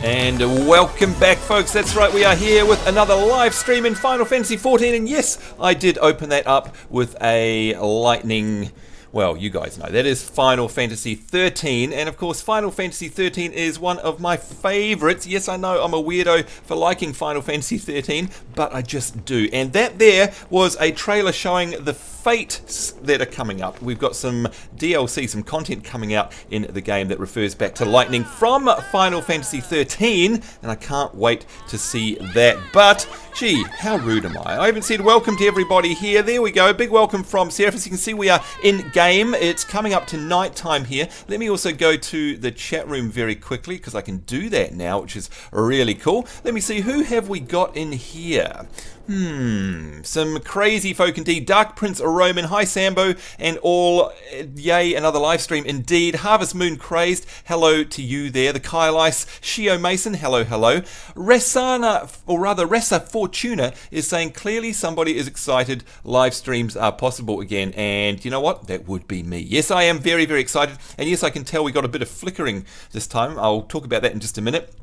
And welcome back, folks. That's right, we are here with another live stream in Final Fantasy XIV. And yes, I did open that up with a lightning... Well, you guys know, that is Final Fantasy XIII, and of course Final Fantasy XIII is one of my favourites. Yes, I know I'm a weirdo for liking Final Fantasy XIII, but I just do. And that there was a trailer showing the fates that are coming up. We've got some DLC, some content coming out in the game that refers back to lightning from Final Fantasy XIII, and I can't wait to see that. But, gee, how rude am I? I haven't said welcome to everybody here. There we go, big welcome from Seraph. As you can see, we are in game. It's coming up to night time here. Let me also go to the chat room very quickly, because I can do that now, which is really cool. Let me see, who have we got in here? Some crazy folk indeed. Dark Prince Roman, hi Sambo, and all, yay, another live stream indeed. Harvest Moon Crazed, hello to you there. The Kyle Ice, Shio Mason, hello, hello. Resana, or rather Ressa Fortuna, is saying clearly somebody is excited live streams are possible again, and you know what? That would be me. Yes, I am very, very excited, and yes, I can tell we got a bit of flickering this time. I'll talk about that in just a minute.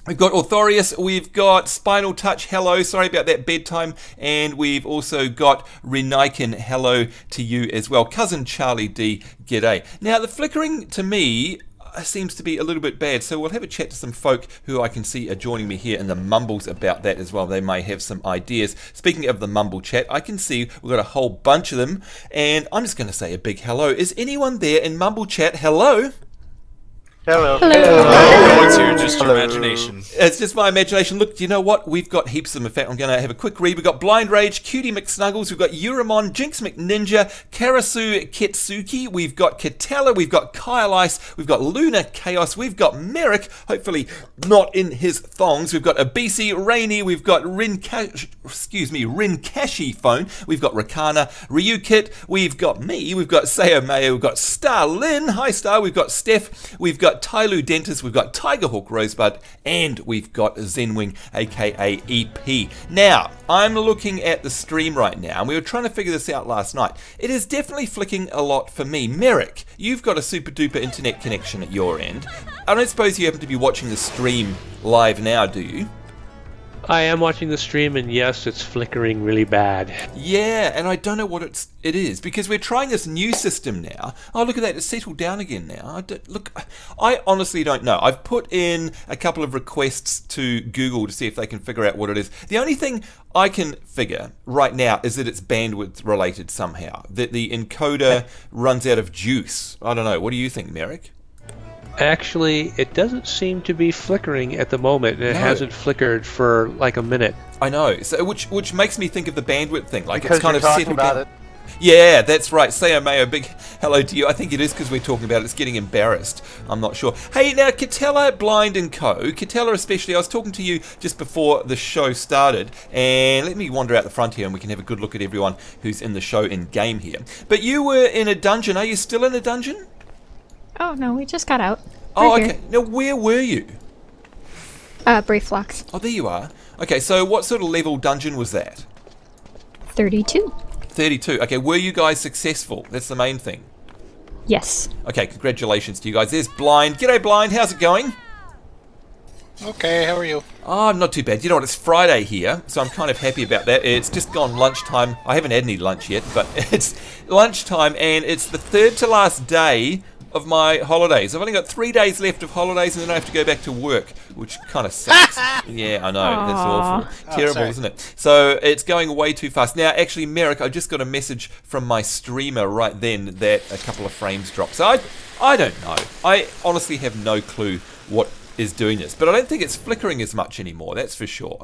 We've got Authorius, we've got Spinal Touch, hello, sorry about that bedtime, and we've also got Renaikin, hello to you as well. Cousin Charlie D, g'day. Now, the flickering to me seems to be a little bit bad, so we'll have a chat to some folk who I can see are joining me here, and the mumbles about that as well. They may have some ideas. Speaking of the mumble chat, I can see we've got a whole bunch of them, and I'm just going to say a big hello. Is anyone there in mumble chat? Hello? Hello. Hello. No one's here, just your imagination. It's just my imagination. Look, you know what? We've got heaps of them. In fact, I'm going to have a quick read. We've got Blind Rage, Cutie McSnuggles, we've got Uramon, Jinx McNinja, Karasu Ketsuki, we've got Katella, we've got Kyle Ice, we've got Luna Chaos, we've got Merrick, hopefully not in his thongs, we've got Abisi, Rainy, we've got Rinkashi Phone, we've got Rakana, Ryukit, we've got me, we've got Sayomeo, we've got Starlin, hi Star, we've got Steph, we've got Tyloo Dentist, we've got Tigerhawk Rosebud, and we've got Zenwing, aka EP. Now, I'm looking at the stream right now, and we were trying to figure this out last night. It is definitely flicking a lot for me. Merrick, you've got a super duper internet connection at your end. I don't suppose you happen to be watching the stream live now, do you? I am watching the stream, and yes, it's flickering really bad. Yeah, and I don't know what it is, because we're trying this new system now. Oh, look at that, it's settled down again now. I honestly don't know. I've put in a couple of requests to Google to see if they can figure out what it is. The only thing I can figure right now is that it's bandwidth related somehow, that the encoder runs out of juice. I don't know. What do you think, Merrick? Actually, it doesn't seem to be flickering at the moment. It hasn't flickered for like a minute. I know, so which makes me think of the bandwidth thing. Like, because it's kind of talking settled about down. it. Yeah, that's right. Say Mayo, big hello to you. I think it is because we're talking about it. It's getting embarrassed. I'm not sure. Hey, now, Katella, Blind and Co. Katella especially, I was talking to you just before the show started, and let me wander out the front here and we can have a good look at everyone who's in the show in game here. But you were in a dungeon. Are you still in a dungeon? Oh, no, we just got out. Oh, We're okay. here. Now, where were you? Brave Flux. Oh, there you are. Okay, so what sort of level dungeon was that? 32. 32. Okay, were you guys successful? That's the main thing. Yes. Okay, congratulations to you guys. There's Blind. G'day, Blind. How's it going? Okay, how are you? Oh, not too bad. You know what? It's Friday here, so I'm kind of happy about that. It's just gone lunchtime. I haven't had any lunch yet, but it's lunchtime, and it's the third to last day of my holidays. I've only got 3 days left of holidays, and then I have to go back to work, which kind of sucks. Yeah, I know. That's awful. Terrible, sorry. isn't it? So it's going way too fast. Now, actually, Merrick, I just got a message from my streamer right then that a couple of frames dropped. So I don't know. I honestly have no clue what is doing this, but I don't think it's flickering as much anymore. That's for sure.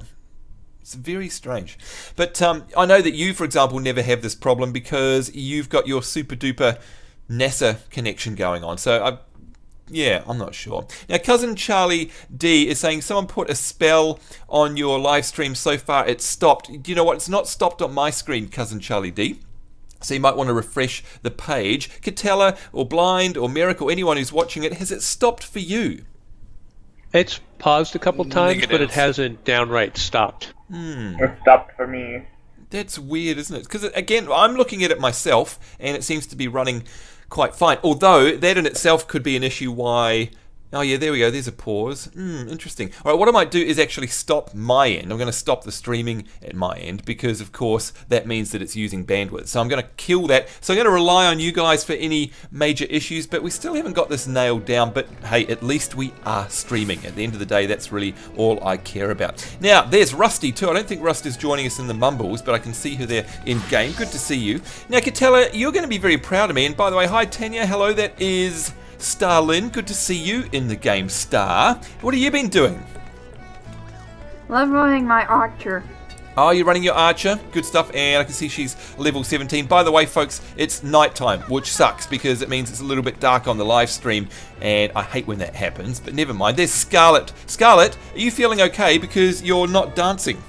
It's very strange. But I know that you, for example, never have this problem because you've got your super duper NASA connection going on. So I'm not sure. Now, Cousin Charlie D is saying someone put a spell on your live stream. So far it's stopped. Do you know what? It's not stopped on my screen, Cousin Charlie D. So you might want to refresh the page. Katella or Blind or Merrick or anyone who's watching it, has it stopped for you? It's paused a couple times, but it Negative. hasn't downright stopped. It stopped for me. That's weird, isn't it? Because, again, I'm looking at it myself, and it seems to be running quite fine. Although, that in itself could be an issue why Oh yeah, there we go. There's a pause. Interesting. All right, what I might do is actually stop my end. I'm going to stop the streaming at my end because, of course, that means that it's using bandwidth. So I'm going to kill that. So I'm going to rely on you guys for any major issues, but we still haven't got this nailed down. But hey, at least we are streaming. At the end of the day, that's really all I care about. Now, there's Rusty too. I don't think Rust is joining us in the Mumbles, but I can see her there in game. Good to see you. Now, Katella, you're going to be very proud of me. And by the way, hi Tanya. Hello, that is Starlin, good to see you in the game, Star. What have you been doing? Leveling my archer. Oh, you're running your archer. Good stuff. And I can see she's level 17. By the way, folks, it's nighttime, which sucks because it means it's a little bit dark on the live stream. And I hate when that happens, but never mind. There's Scarlet. Scarlet, are you feeling okay because you're not dancing?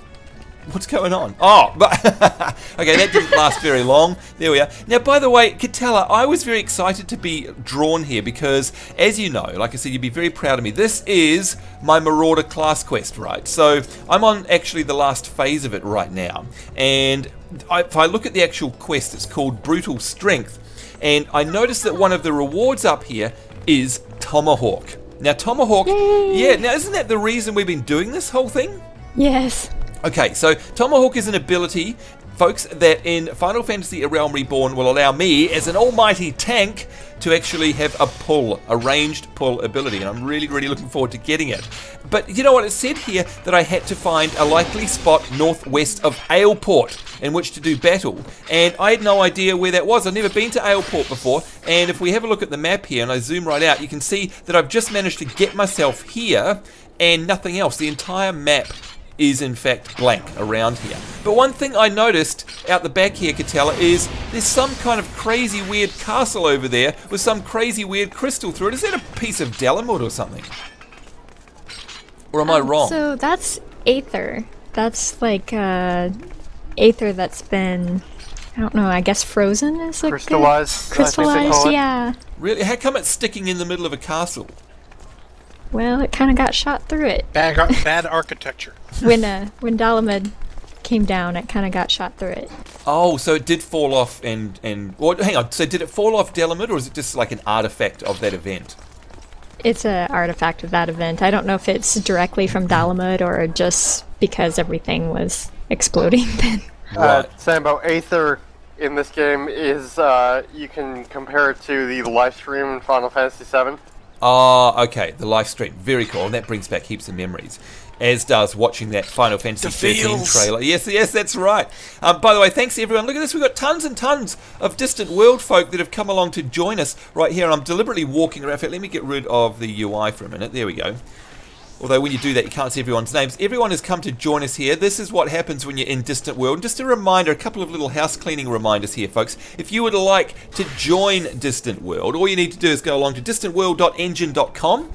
What's going on? Oh, but okay, that didn't last very long. There we are. Now, by the way, Katella, I was very excited to be drawn here because, as you know, like I said, you'd be very proud of me. This is my Marauder Class Quest, right? So I'm on actually the last phase of it right now. And if I look at the actual quest, it's called Brutal Strength. And I noticed that one of the rewards up here is Tomahawk. Now, Tomahawk, yeah, now isn't that the reason we've been doing this whole thing? Yes. Okay, so Tomahawk is an ability, folks, that in Final Fantasy Realm Reborn will allow me, as an almighty tank, to actually have a ranged pull ability, and I'm really, really looking forward to getting it. But you know what, it said here that I had to find a likely spot northwest of Aleport in which to do battle, and I had no idea where that was. I've never been to Aleport before, and if we have a look at the map here, and I zoom right out, you can see that I've just managed to get myself here, and nothing else. The entire map is in fact blank around here. But one thing I noticed out the back here, Katella, is there's some kind of crazy weird castle over there with some crazy weird crystal through it. Is that a piece of Dalamud or something? Or am I wrong? So that's Aether. That's like Aether that's been, I don't know, I guess frozen is a crystallized. good... Crystallized, yeah. Really? How come it's sticking in the middle of a castle? Well, it kind of got shot through it. Bad architecture. When Dalamud came down, it kind of got shot through it. Oh, so it did fall off and well, hang on. So did it fall off Dalamud, or is it just like an artifact of that event? It's an artifact of that event. I don't know if it's directly from Dalamud or just because everything was exploding then. Right. Saying about Aether in this game is you can compare it to the LiveStream in Final Fantasy XIV. Oh, okay, the live stream. Very cool, and that brings back heaps of memories. As does watching that Final Fantasy XIV trailer. Yes, that's right. By the way, thanks everyone. Look at this, we've got tons and tons of Distant World folk that have come along to join us right here. I'm deliberately walking around. In fact, let me get rid of the UI for a minute. There we go. Although when you do that, you can't see everyone's names. Everyone has come to join us here. This is what happens when you're in Distant World. And just a reminder, a couple of little house cleaning reminders here, folks. If you would like to join Distant World, all you need to do is go along to distantworld.engine.com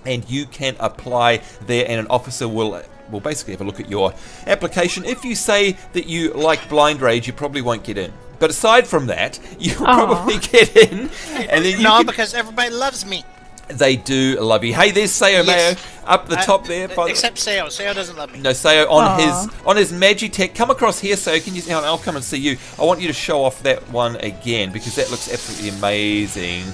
and you can apply there, and an officer will basically have a look at your application. If you say that you like Blind Rage, you probably won't get in. But aside from that, you'll probably get in. And then because everybody loves me. They do love you. Hey, there's Sayo Mayo up the top there. Except Sayo. Sayo doesn't love me. No, Sayo on his Magitech. Come across here, Sayo. Can you? I'll come and see you. I want you to show off that one again because that looks absolutely amazing.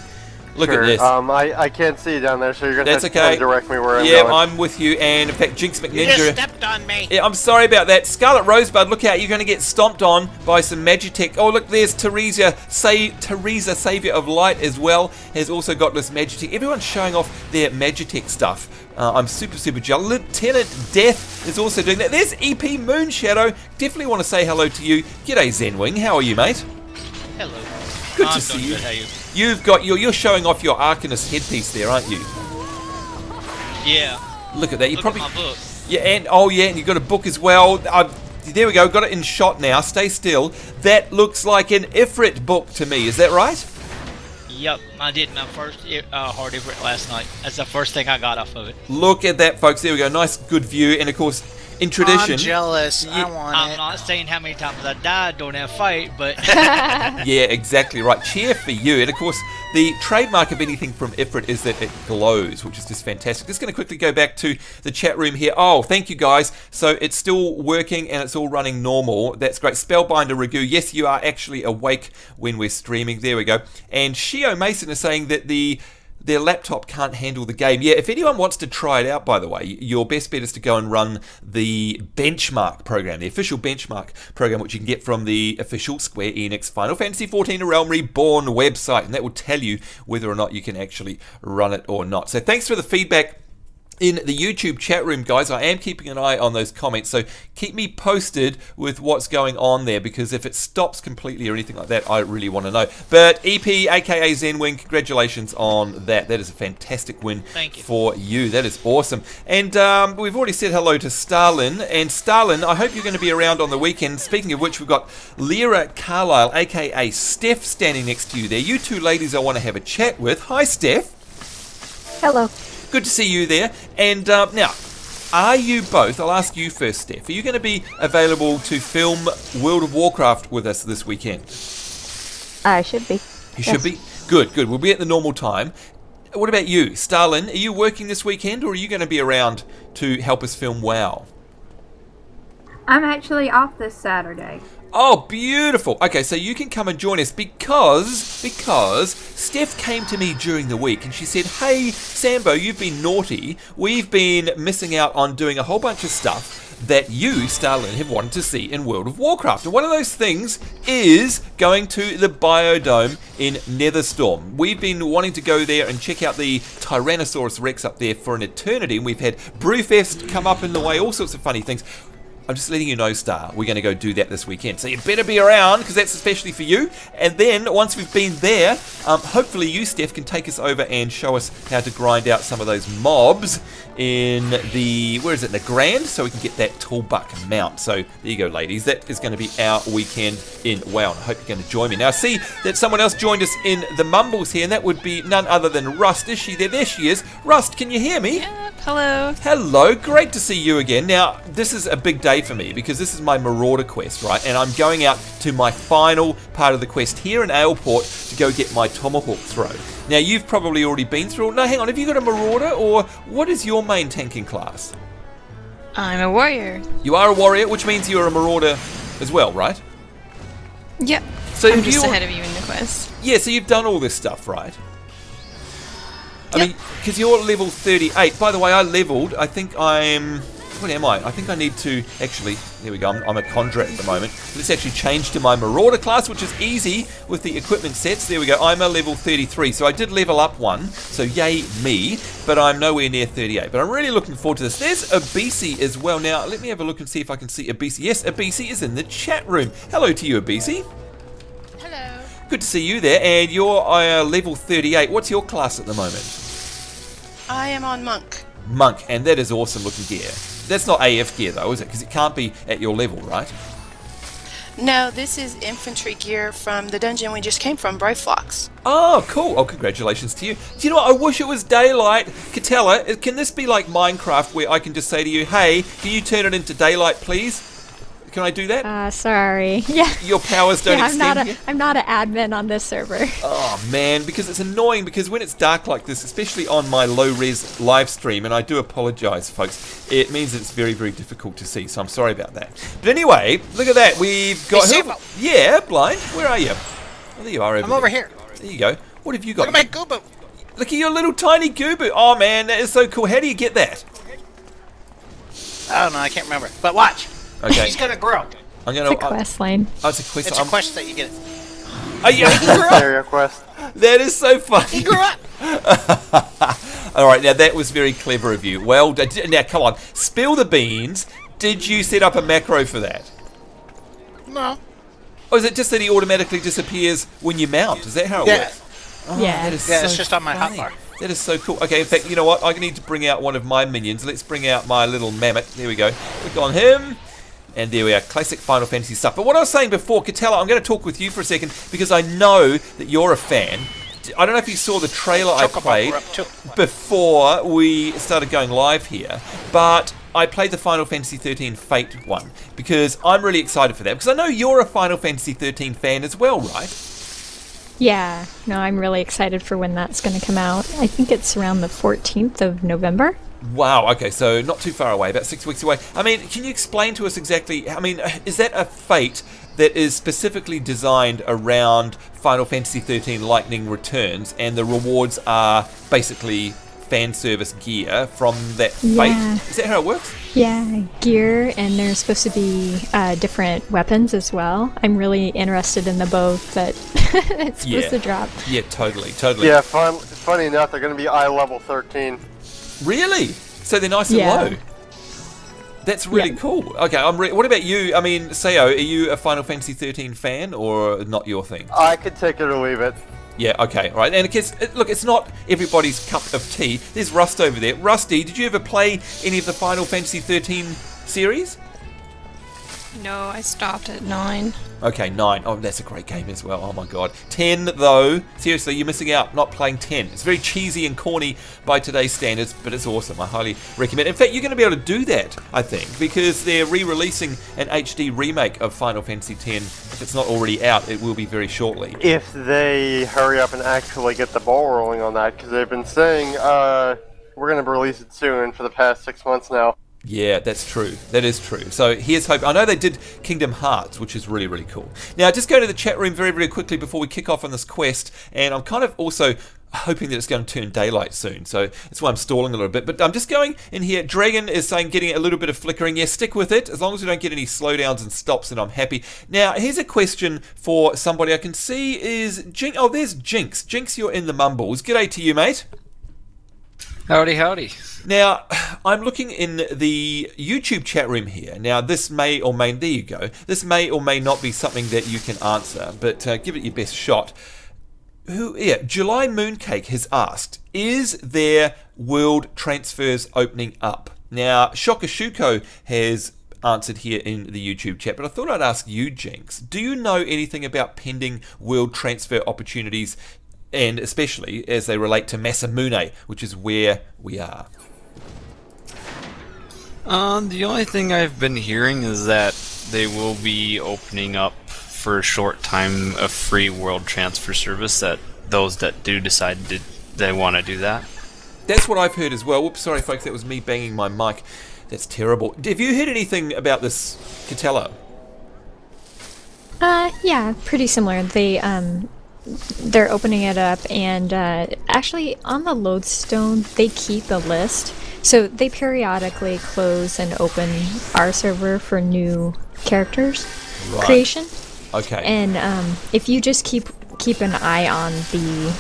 Look at this. I can't see you down there, so you're gonna have to kind of direct me where I'm going. Yeah, I'm with you. And in fact, Jinx McNinja. You just stepped on me. Yeah, I'm sorry about that. Scarlet Rosebud, look out! You're going to get stomped on by some Magitech. Oh, look, there's Teresa, Savior of Light as well. Has also got this Magitech. Everyone's showing off their Magitech stuff. I'm super jealous. Lieutenant Death is also doing that. There's EP Moonshadow. Definitely want to say hello to you. G'day Zenwing. How are you, mate? Hello. Good to see you. Good. How are you? You've got you're showing off your Arcanist headpiece there, aren't you? Yeah. Look at that. You Look probably at my book. Yeah, and you've got a book as well. There we go. Got it in shot now. Stay still. That looks like an Ifrit book to me. Is that right? Yep, I did my first hard Ifrit last night. That's the first thing I got off of it. Look at that, folks. There we go. Nice, good view. And of course, in tradition. I'm jealous. I want it. I'm not saying how many times I died during that fight, but. Yeah, exactly right. Cheer for you. And of course, the trademark of anything from Ifrit is that it glows, which is just fantastic. Just going to quickly go back to the chat room here. Oh, thank you guys. So it's still working and it's all running normal. That's great. Spellbinder Ragu. Yes, you are actually awake when we're streaming. There we go. And Shio Mason is saying that the their laptop can't handle the game. Yeah, if anyone wants to try it out, by the way, your best bet is to go and run the benchmark program, the official benchmark program, which you can get from the official Square Enix Final Fantasy XIV Realm Reborn website, and that will tell you whether or not you can actually run it or not. So thanks for the feedback in the YouTube chat room, guys. I am keeping an eye on those comments, so keep me posted with what's going on there, because if it stops completely or anything like that, I really want to know. But EP, aka Zenwing, congratulations on that. That is a fantastic win for you. That is awesome. And we've already said hello to Starlin. And Starlin, I hope you're going to be around on the weekend. Speaking of which, we've got Lyra Carlisle, aka Steph, standing next to you there. You two ladies I want to have a chat with. Hi, Steph. Hello. Good to see you there. And now, are you both, I'll ask you first, Steph, are you going to be available to film World of Warcraft with us this weekend? I should be. You should be? Good, good. We'll be at the normal time. What about you? Starlin, are you working this weekend, or are you going to be around to help us film WoW? I'm actually off this Saturday. Oh, beautiful. Okay, so you can come and join us because Steph came to me during the week and she said, hey, Sambo, you've been naughty. We've been missing out on doing a whole bunch of stuff that you, Starlin, have wanted to see in World of Warcraft. And one of those things is going to the Biodome in Netherstorm. We've been wanting to go there and check out the Tyrannosaurus Rex up there for an eternity, and we've had Brewfest come up in the way, all sorts of funny things. I'm just letting you know, Star, we're going to go do that this weekend. So you better be around, because that's especially for you. And then, once we've been there, hopefully you, Steph, can take us over and show us how to grind out some of those mobs in the, where is it, the Grand, so we can get that Toolbuck mount. So there you go, ladies. That is going to be our weekend in WoW, and I hope you're going to join me. Now, I see that someone else joined us in the Mumbles here, and that would be none other than Rust. Is she there? There she is. Rust, can you hear me? Yep, hello. Hello, great to see you again. Now, this is a big day for me, because this is my Marauder quest, right? And I'm going out to my final part of the quest here in Aleport to go get my Tomahawk throw. Now, you've probably already been through... No, hang on, have you got a Marauder, or what is your main tanking class? I'm a warrior. You are a warrior, which means you're a Marauder as well, right? Yep. So I'm just ahead of you in the quest. Yeah, so you've done all this stuff, right? I Yep. mean, because you're level 38. By the way, I leveled. I think I'm... What am I? I think I need to actually... There we go. I'm a Condra at the moment. Let's actually change to my Marauder class, which is easy with the equipment sets. There we go. I'm a level 33. So I did level up one. So yay me. But I'm nowhere near 38. But I'm really looking forward to this. There's Abisi as well. Now, let me have a look and see if I can see Abisi. Yes, Abisi is in the chat room. Hello to you, Abisi. Hello. Good to see you there. And you're level 38. What's your class at the moment? I am on Monk. Monk. And that is awesome looking gear. That's not AF gear though, is it? Because it can't be at your level, right? No, this is infantry gear from the dungeon we just came from, Broflox. Oh, cool. Oh, congratulations to you. Do you know what? I wish it was daylight. Catella, can this be like Minecraft where I can just say to you, hey, can you turn it into daylight, please? Can I do that? Sorry. Yeah. Your powers don't extend here? I'm not an admin on this server. Oh, man, because it's annoying, because when it's dark like this, especially on my low-res live stream, and I do apologise, folks, it means it's very, very difficult to see, so I'm sorry about that. But anyway, look at that. We've got... Yeah, Blind, where are you? Oh, there you are. I'm over here. There you go. What have you got? Look at my Goobo. Look at your little tiny Goobo. Oh, man, that is so cool. How do you get that? I don't know, I can't remember. But watch. Okay. He's gonna grow. I'm gonna. It's a quest line. Oh, it's a quest. It's a quest that you get. Oh, yeah. Area quest. That is so funny. He grew up. All right, now that was very clever of you. Well done. Now, come on, spill the beans. Did you set up a macro for that? No. Or is it just that he automatically disappears when you mount? Is that how it works? Oh, Yeah. That is Yeah, so it's just on my funny. hotbar. That is so cool. Okay, in fact, you know what? I need to bring out one of my minions. Let's bring out my little mammoth. There we go. Click on him. And there we are, classic Final Fantasy stuff. But what I was saying before, Catella, I'm going to talk with you for a second because I know that you're a fan. I don't know if you saw the trailer I played before we started going live here, but I played the Final Fantasy XIII Fate one because I'm really excited for that because I know you're a Final Fantasy XIII fan as well, right? Yeah. No, I'm really excited for when that's going to come out. I think it's around the 14th of November. Wow, okay, so not too far away, about 6 weeks away. I mean, can you explain to us exactly, I mean, is that a fate that is specifically designed around Final Fantasy XIII Lightning Returns, and the rewards are basically fan service gear from that fate? Is that how it works? Yeah, gear, and there's supposed to be different weapons as well. I'm really interested in the bow that it's supposed to drop. Yeah, totally. Yeah, funny enough, they're going to be eye level 13. Really? So they're nice and low? That's really cool. Okay, what about you? I mean, Seo, are you a Final Fantasy XIII fan, or not your thing? I could take it or leave it. Yeah, okay, all right. And look, it's not everybody's cup of tea. There's Rust over there. Rusty, did you ever play any of the Final Fantasy XIII series? No, I stopped at 9. Okay, 9. Oh, that's a great game as well. Oh my god. 10, though. Seriously, you're missing out not playing 10. It's very cheesy and corny by today's standards, but it's awesome. I highly recommend it. In fact, you're going to be able to do that, I think, because they're re-releasing an HD remake of Final Fantasy X. If it's not already out, it will be very shortly. If they hurry up and actually get the ball rolling on that, because they've been saying, we're going to release it soon for the past 6 months now. Yeah, that's true. That is true. So here's hope. I know they did Kingdom Hearts, which is really, really cool. Now, just go to the chat room very, very quickly before we kick off on this quest. And I'm kind of also hoping that it's going to turn daylight soon. So that's why I'm stalling a little bit. But I'm just going in here. Dragon is saying getting a little bit of flickering. Yeah, stick with it. As long as we don't get any slowdowns and stops, then I'm happy. Now, here's a question for somebody I can see is... Oh, there's Jinx. Jinx, you're in the mumbles. G'day to you, mate. Howdy, howdy. Now, I'm looking in the YouTube chat room here. Now, this may or may... There you go. This may or may not be something that you can answer, but give it your best shot. July Mooncake has asked, is there world transfers opening up? Now, Shokashuko has answered here in the YouTube chat, but I thought I'd ask you, Jinx. Do you know anything about pending world transfer opportunities, and especially as they relate to Masamune, which is where we are? The only thing I've been hearing is that they will be opening up for a short time a free world transfer service, that those that do decide they want to do that. That's what I've heard as well. Whoops, sorry folks, that was me banging my mic. That's terrible. Have you heard anything about this, Catello? Yeah, pretty similar. They're opening it up, and actually on the lodestone they keep a list, so they periodically close and open our server for new characters creation. Okay. And if you just keep an eye on the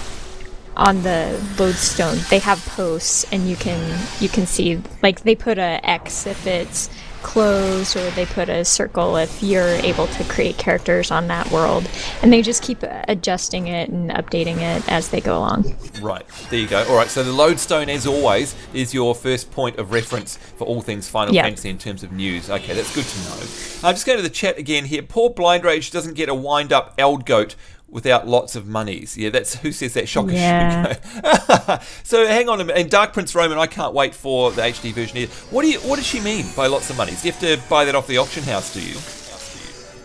lodestone, they have posts, and you can see, like, they put a X if it's closed, or they put a circle if you're able to create characters on that world, and they just keep adjusting it and updating it as they go along. Right, there you go. Alright, so the lodestone, as always, is your first point of reference for all things Final Fantasy in terms of news. Okay, that's good to know. I'm just going to the chat again here. Poor Blind Rage doesn't get a wind-up Eld Goat without lots of monies. Yeah, that's who says that. Shokashuko. Yeah. So hang on a minute. And Dark Prince Roman, I can't wait for the HD version here. What does she mean by lots of monies? Do you have to buy that off the auction house, do you?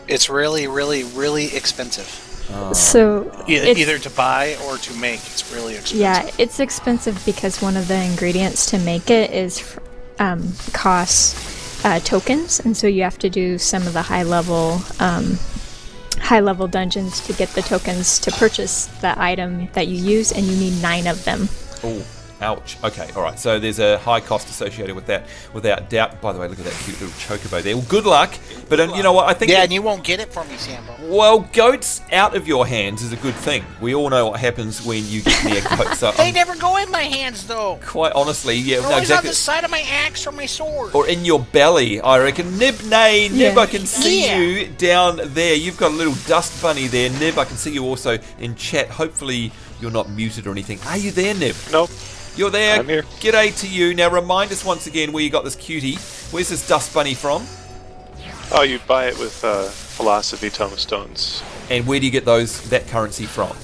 It's really, really, really expensive. So either to buy or to make, it's really expensive. Yeah, it's expensive because one of the ingredients to make it is costs tokens, and so you have to do some of the high level dungeons to get the tokens to purchase the item that you use, and you need 9 of them. Oh, ouch. Okay, all right. So there's a high cost associated with that, without doubt. By the way, look at that cute little chocobo there. Well, good luck. But you know what? I think... Yeah, and you won't get it for me, Sambo. Well, goats out of your hands is a good thing. We all know what happens when you get near goats. So they never go in my hands, though. Quite honestly, yeah. They're always on the side of my axe or my sword. Or in your belly, I reckon. Nib, I can see you down there. You've got a little dust bunny there. Nib, I can see you also in chat. Hopefully you're not muted or anything. Are you there, Nib? Nope. You're there. I'm here. G'day to you. Now remind us once again where you got this cutie. Where's this dust bunny from? Oh, you buy it with Philosophy Tomestones. And where do you get that currency from?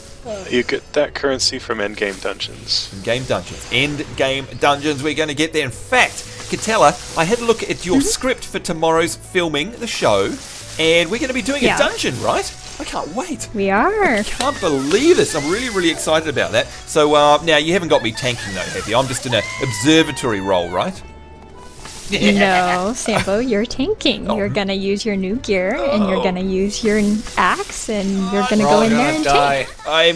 You get that currency from endgame dungeons. Endgame dungeons. We're going to get there. In fact, Catella, I had a look at your script for tomorrow's filming, the show, and we're going to be doing a dungeon, right? I can't wait. We are. I can't believe this. I'm really, really excited about that. So now you haven't got me tanking though, have you? I'm just in an observatory role, right? No, Sambo, you're tanking. You're gonna use your new gear, and you're gonna use your axe, and you're gonna go in there and tank.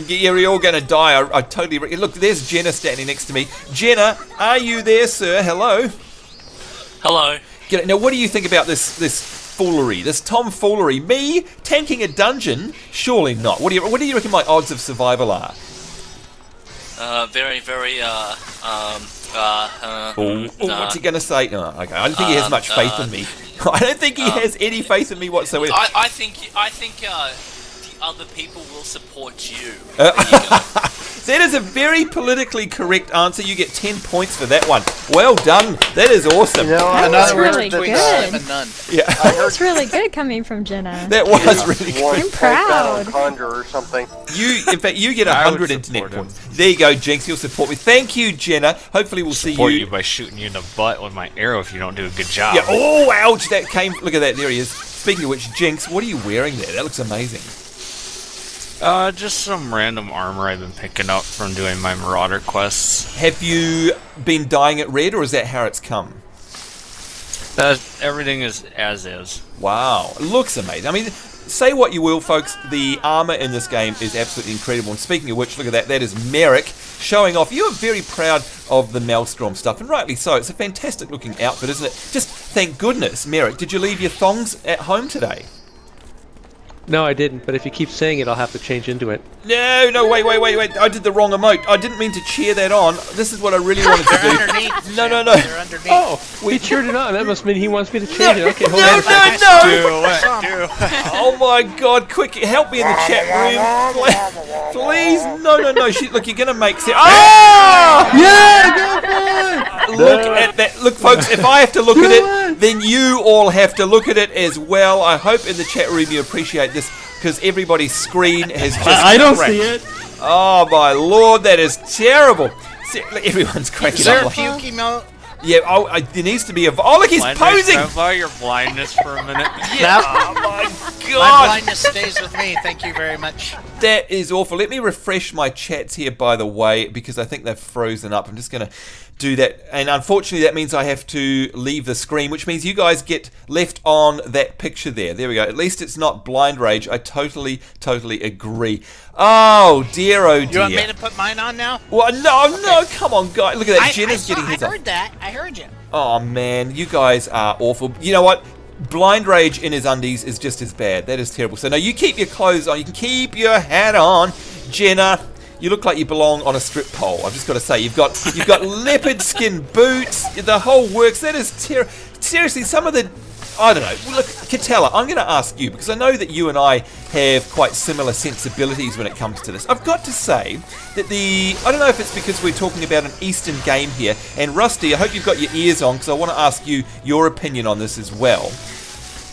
You're all gonna die. I totally. Look, there's Jenna standing next to me. Jenna, are you there, sir? Hello. Hello. Now, what do you think about this foolery, this tomfoolery? Me tanking a dungeon? Surely not. What do you reckon my odds of survival are? Very, very, what's he going to say? No, okay, I don't think he has much faith in me. I don't think he has any faith in me whatsoever. I think the other people will support you. There you go. That is a very politically correct answer. You get 10 points for that one. Well done. That is awesome. That was really good. Yeah. That was really good coming from Jenna. That was really good. I'm proud. Conjure or something. In fact, you get 100 internet points. There you go, Jinx. You'll support me. Thank you, Jenna. Hopefully, we'll see you by shooting you in the butt with my arrow if you don't do a good job. Yeah. Oh, ouch! That came. Look at that. There he is. Speaking of which, Jinx, what are you wearing there? That looks amazing. Just some random armor I've been picking up from doing my Marauder quests. Have you been dyeing it red, or is that how it's come? Everything is as is. Wow, it looks amazing. I mean, say what you will, folks, the armor in this game is absolutely incredible. And speaking of which, look at that. That is Merrick showing off. You are very proud of the Maelstrom stuff, and rightly so. It's a fantastic looking outfit, isn't it? Just thank goodness, Merrick, did you leave your thongs at home today? No, I didn't, but if you keep saying it, I'll have to change into it. No, wait. I did the wrong emote. I didn't mean to cheer that on. This is what I really wanted to do. Underneath. No. They're underneath. Oh, he cheered it on. That must mean he wants me to change it. Okay, hold on. No. Oh my God, quick, help me in the chat room. Please. No. Look, you're going to make sense. Oh! Yeah, go for it! Look at that. Look, folks, if I have to look at it, then you all have to look at it as well. I hope in the chat room you appreciate this, because everybody's screen has just I don't cracked. see it. Oh my Lord, that is terrible. Everyone's cracking Is there up. a puke emote? Yeah, there needs to be a... Oh, look, he's posing! Grandpa, your blindness for a minute. Yeah. Oh my God. My blindness stays with me. Thank you very much. That is awful. Let me refresh my chats here, by the way, because I think they've frozen up. I'm just going to do that. And unfortunately, that means I have to leave the screen, which means you guys get left on that picture there. There we go. At least it's not blind rage. I totally agree. Oh, dear, oh, dear. You want me to put mine on now? Well, no, come on, guys. Look at that. Jenna's getting his I heard that. I heard you. Oh, man. You guys are awful. You know what? Blind rage in his undies is just as bad. That is terrible. So, no, you keep your clothes on. You can keep your hat on. Jenna, you look like you belong on a strip pole. I've just got to say. You've got leopard skin boots. The whole works. That is terrible. Seriously, some of the... I don't know. Look, Katella, I'm going to ask you, because I know that you and I have quite similar sensibilities when it comes to this. I've got to say that I don't know if it's because we're talking about an Eastern game here, and Rusty, I hope you've got your ears on, because I want to ask you your opinion on this as well.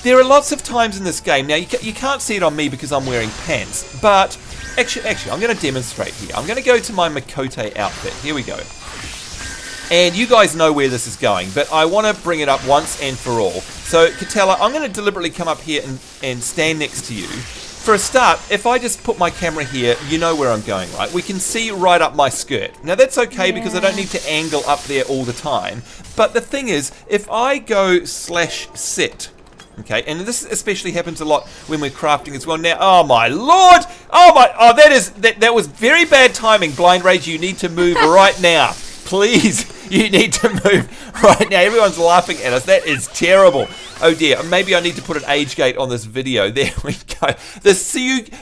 There are lots of times in this game, now you can't see it on me because I'm wearing pants, but actually, I'm going to demonstrate here. I'm going to go to my Makote outfit. Here we go. And you guys know where this is going, but I want to bring it up once and for all. So, Katella, I'm going to deliberately come up here and stand next to you. For a start, if I just put my camera here, you know where I'm going, right? We can see right up my skirt. Now, that's okay because I don't need to angle up there all the time. But the thing is, if I go /sit, okay, and this especially happens a lot when we're crafting as well. Now, oh my Lord! Oh, that was very bad timing, Blind Rage. You need to move right now. Please, you need to move right now. Everyone's laughing at us. That is terrible. Oh dear, maybe I need to put an age gate on this video. There we go.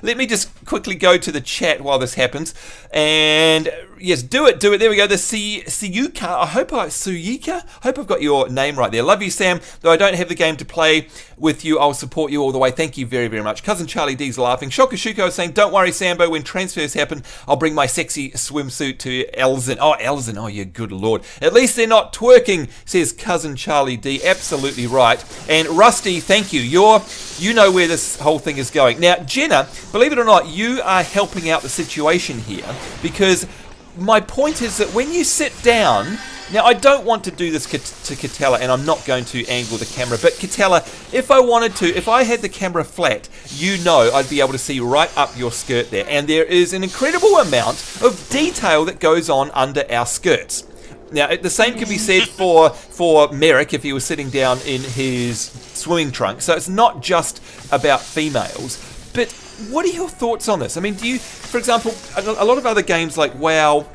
Let me just quickly go to the chat while this happens. And yes, do it. There we go. The Suyuka. I hope I've got your name right there. Love you, Sam. Though I don't have the game to play with you, I'll support you all the way. Thank you very, very much. Cousin Charlie D's laughing. Shokashuko is saying, don't worry, Sambo. When transfers happen, I'll bring my sexy swimsuit to Elzin. Oh, Elzin. Oh, yeah, good Lord. At least they're not twerking, says Cousin Charlie D. Absolutely right. And Rusty, thank you. You know where this whole thing is going. Now, Jenna, believe it or not, you are helping out the situation here, because my point is that when you sit down, Now, I don't want to do this to Catella, and I'm not going to angle the camera, but Catella, if I wanted to, if I had the camera flat, you know I'd be able to see right up your skirt there, and there is an incredible amount of detail that goes on under our skirts. Now, the same can be said for Merrick if he was sitting down in his swimming trunk, so it's not just about females, but what are your thoughts on this? I mean, do you, for example, a lot of other games like WoW,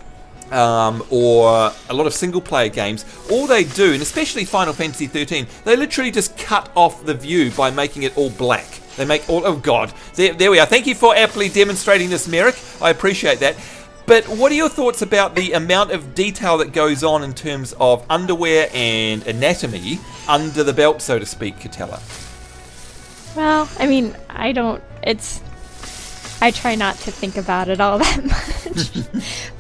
or a lot of single-player games, all they do, and especially Final Fantasy XIII, they literally just cut off the view by making it all black. They make all... Oh, God. There we are. Thank you for aptly demonstrating this, Merrick. I appreciate that. But what are your thoughts about the amount of detail that goes on in terms of underwear and anatomy under the belt, so to speak, Catella? Well, I mean, I try not to think about it all that much.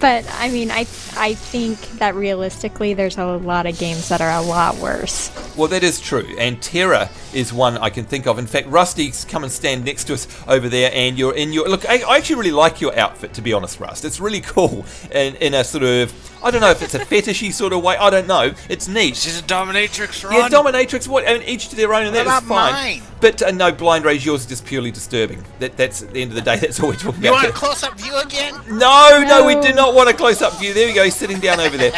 But, I mean, I think that realistically there's a lot of games that are a lot worse. Well, that is true, and Terra is one I can think of. In fact, Rusty's come and stand next to us over there, and you're in your... Look, I actually really like your outfit, to be honest, Rust. It's really cool, in a sort of... I don't know if it's a fetishy sort of way. I don't know. It's neat. She's a dominatrix, Ron. Yeah, dominatrix. What? I mean, each to their own, and that is fine. Mine? But no, Blind Rage, yours is just purely disturbing. That's at the end of the day. That's all we're talking about. You want a close-up view again? No, we do not want a close-up view. There we go. He's sitting down over there.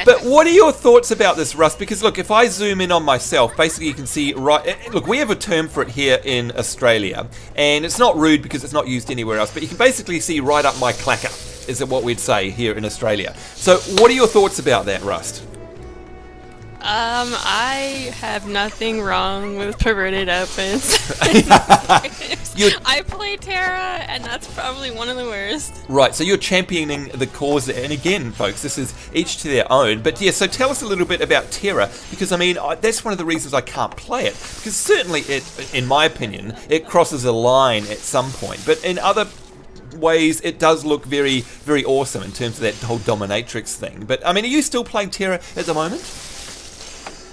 But what are your thoughts about this, Russ? Because look, if I zoom in on myself, basically you can see right. Look, we have a term for it here in Australia, and it's not rude because it's not used anywhere else. But you can basically see right up my clacker. Is what we'd say here in Australia. So what are your thoughts about that, Rust? I have nothing wrong with perverted outfits. I play Terra, and that's probably one of the worst. Right, so you're championing the cause there. And again, folks, this is each to their own. But yeah, so tell us a little bit about Terra, because I mean, that's one of the reasons I can't play it. Because certainly, in my opinion, it crosses a line at some point. But in other ways, it does look very, very awesome in terms of that whole dominatrix thing. But I mean, are you still playing Terra at the moment?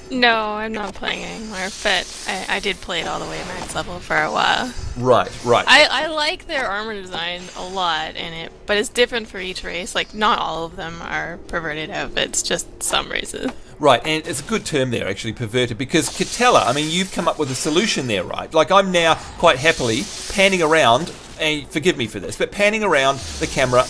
No, I'm not playing anymore, but I did play it all the way max level for a while. Right. I like their armor design a lot in it, but it's different for each race. Like, not all of them are perverted outfits, just some races. Right, and it's a good term there, actually, perverted, because Catella, I mean, you've come up with a solution there, right? Like, I'm now quite happily panning around, and forgive me for this, but panning around the camera,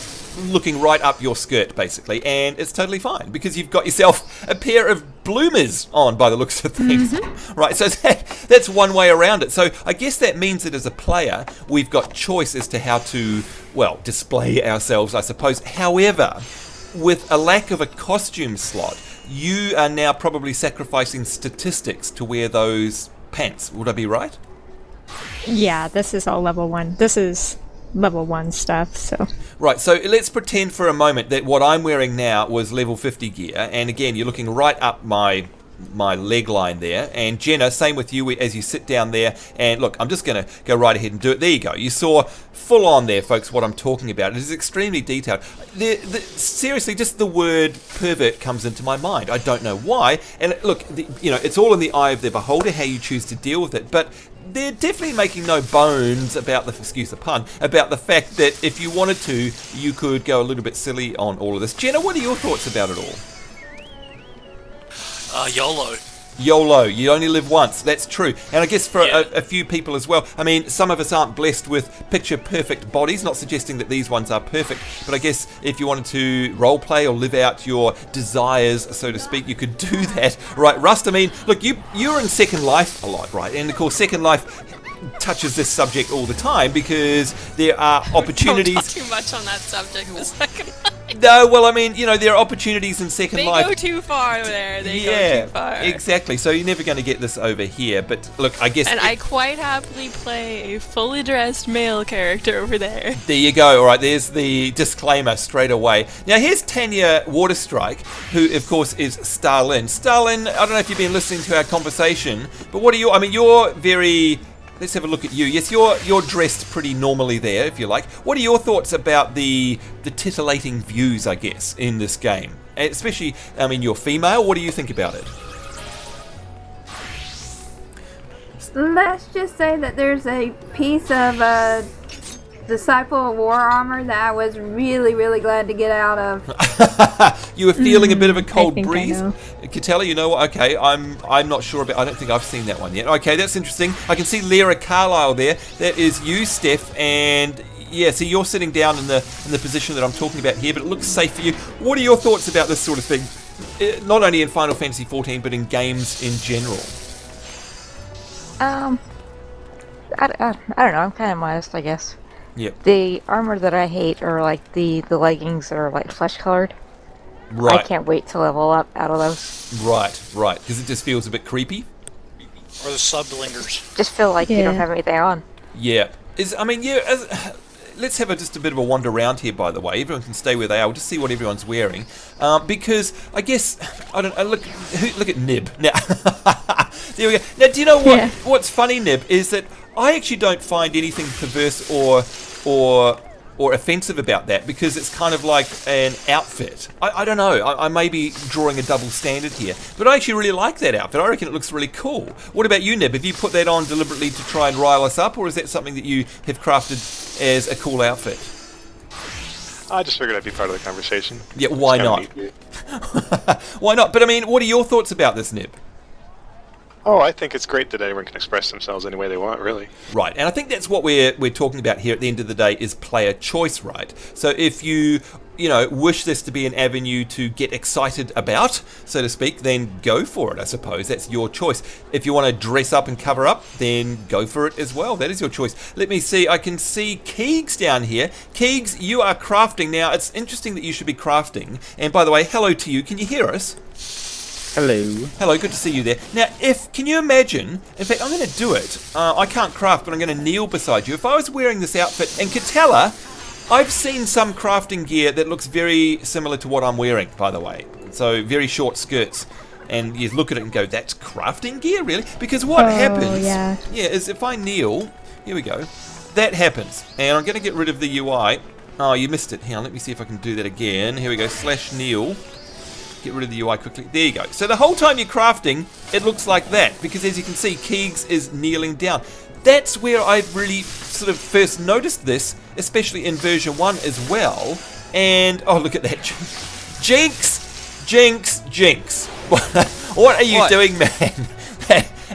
looking right up your skirt, basically, and it's totally fine, because you've got yourself a pair of bloomers on, by the looks of things. Mm-hmm. Right, so that's one way around it. So I guess that means that as a player, we've got choice as to how to, well, display ourselves, I suppose. However, with a lack of a costume slot, you are now probably sacrificing statistics to wear those pants. Would I be right? Yeah, this is all level 1. This is level 1 stuff, so... Right, so let's pretend for a moment that what I'm wearing now was level 50 gear, and again, you're looking right up my leg line there, and Jenna, same with you as you sit down there, and look, I'm just going to go right ahead and do it. There you go. You saw full on there, folks, what I'm talking about. It is extremely detailed. Seriously, just the word pervert comes into my mind. I don't know why, and look, it's all in the eye of the beholder, how you choose to deal with it, but they're definitely making no bones about excuse the pun, about the fact that if you wanted to, you could go a little bit silly on all of this. Jenna, what are your thoughts about it all? YOLO, you only live once, that's true. And I guess for a few people as well, I mean, some of us aren't blessed with picture-perfect bodies, not suggesting that these ones are perfect, but I guess if you wanted to roleplay or live out your desires, so to speak, you could do that. Right, Rust, I mean, look, you're in Second Life a lot, right? And of course, Second Life touches this subject all the time because there are opportunities... Don't talk too much on that subject with Second Life. No, well, I mean, there are opportunities in Second Life. They go too far there. They go too far. Exactly. So you're never going to get this over here. But look, I guess... And I quite happily play a fully dressed male character over there. There you go. All right, there's the disclaimer straight away. Now, here's Tanya Waterstrike, who, of course, is Starlin. Starlin, I don't know if you've been listening to our conversation, but what are you... I mean, you're very... Let's have a look at you. Yes, you're dressed pretty normally there, if you like. What are your thoughts about the titillating views, I guess, in this game? Especially, I mean, you're female. What do you think about it? Let's just say that there's a piece of Disciple of War armor that I was really, really glad to get out of. You were feeling a bit of a cold think I breeze. know. Katella, you know what? Okay, I'm not sure about. I don't think I've seen that one yet. Okay, that's interesting. I can see Lyra Carlisle there. That is you, Steph, and yeah. So you're sitting down in the position that I'm talking about here, but it looks safe for you. What are your thoughts about this sort of thing? Not only in Final Fantasy XIV, but in games in general. I don't know. I'm kind of modest, I guess. Yep. The armor that I hate are like the leggings that are like flesh colored. Right. I can't wait to level up out of those. Right. Because it just feels a bit creepy. Or the sublingers. Just feel like you don't have anything on. Yeah. Let's have just a bit of a wander around here, by the way. Everyone can stay where they are. We'll just see what everyone's wearing. Because, I guess, I don't know, look at Nib. Now, there we go. Now, do you know what? Yeah. What's funny, Nib, is that I actually don't find anything perverse or offensive about that, because it's kind of like an outfit. I don't know. I may be drawing a double standard here, but I actually really like that outfit. I reckon it looks really cool. What about you, Nib? Have you put that on deliberately to try and rile us up, or is that something that you have crafted as a cool outfit? I just figured I'd be part of the conversation. Yeah, why not? Why not? But I mean, what are your thoughts about this, Nib? Oh, I think it's great that anyone can express themselves any way they want, really. Right, and I think that's what we're talking about here at the end of the day, is player choice, right? So if you wish this to be an avenue to get excited about, so to speak, then go for it, I suppose. That's your choice. If you want to dress up and cover up, then go for it as well. That is your choice. Let me see. I can see Keegs down here. Keegs, you are crafting. Now, it's interesting that you should be crafting. And by the way, hello to you. Can you hear us? Hello. Hello, good to see you there. Now, can you imagine, in fact, I'm going to do it. I can't craft, but I'm going to kneel beside you. If I was wearing this outfit, and Katella, I've seen some crafting gear that looks very similar to what I'm wearing, by the way. So, very short skirts. And you look at it and go, that's crafting gear, really? Because what happens, is if I kneel, here we go, that happens. And I'm going to get rid of the UI. Oh, you missed it. Hang on, let me see if I can do that again. Here we go, /kneel. Get rid of the UI quickly. There you go. So the whole time you're crafting, it looks like that, because as you can see, Keegs is kneeling down. That's where I've really sort of first noticed this, especially in version 1 as well. And, oh, look at that. Jinx. What are you doing, man?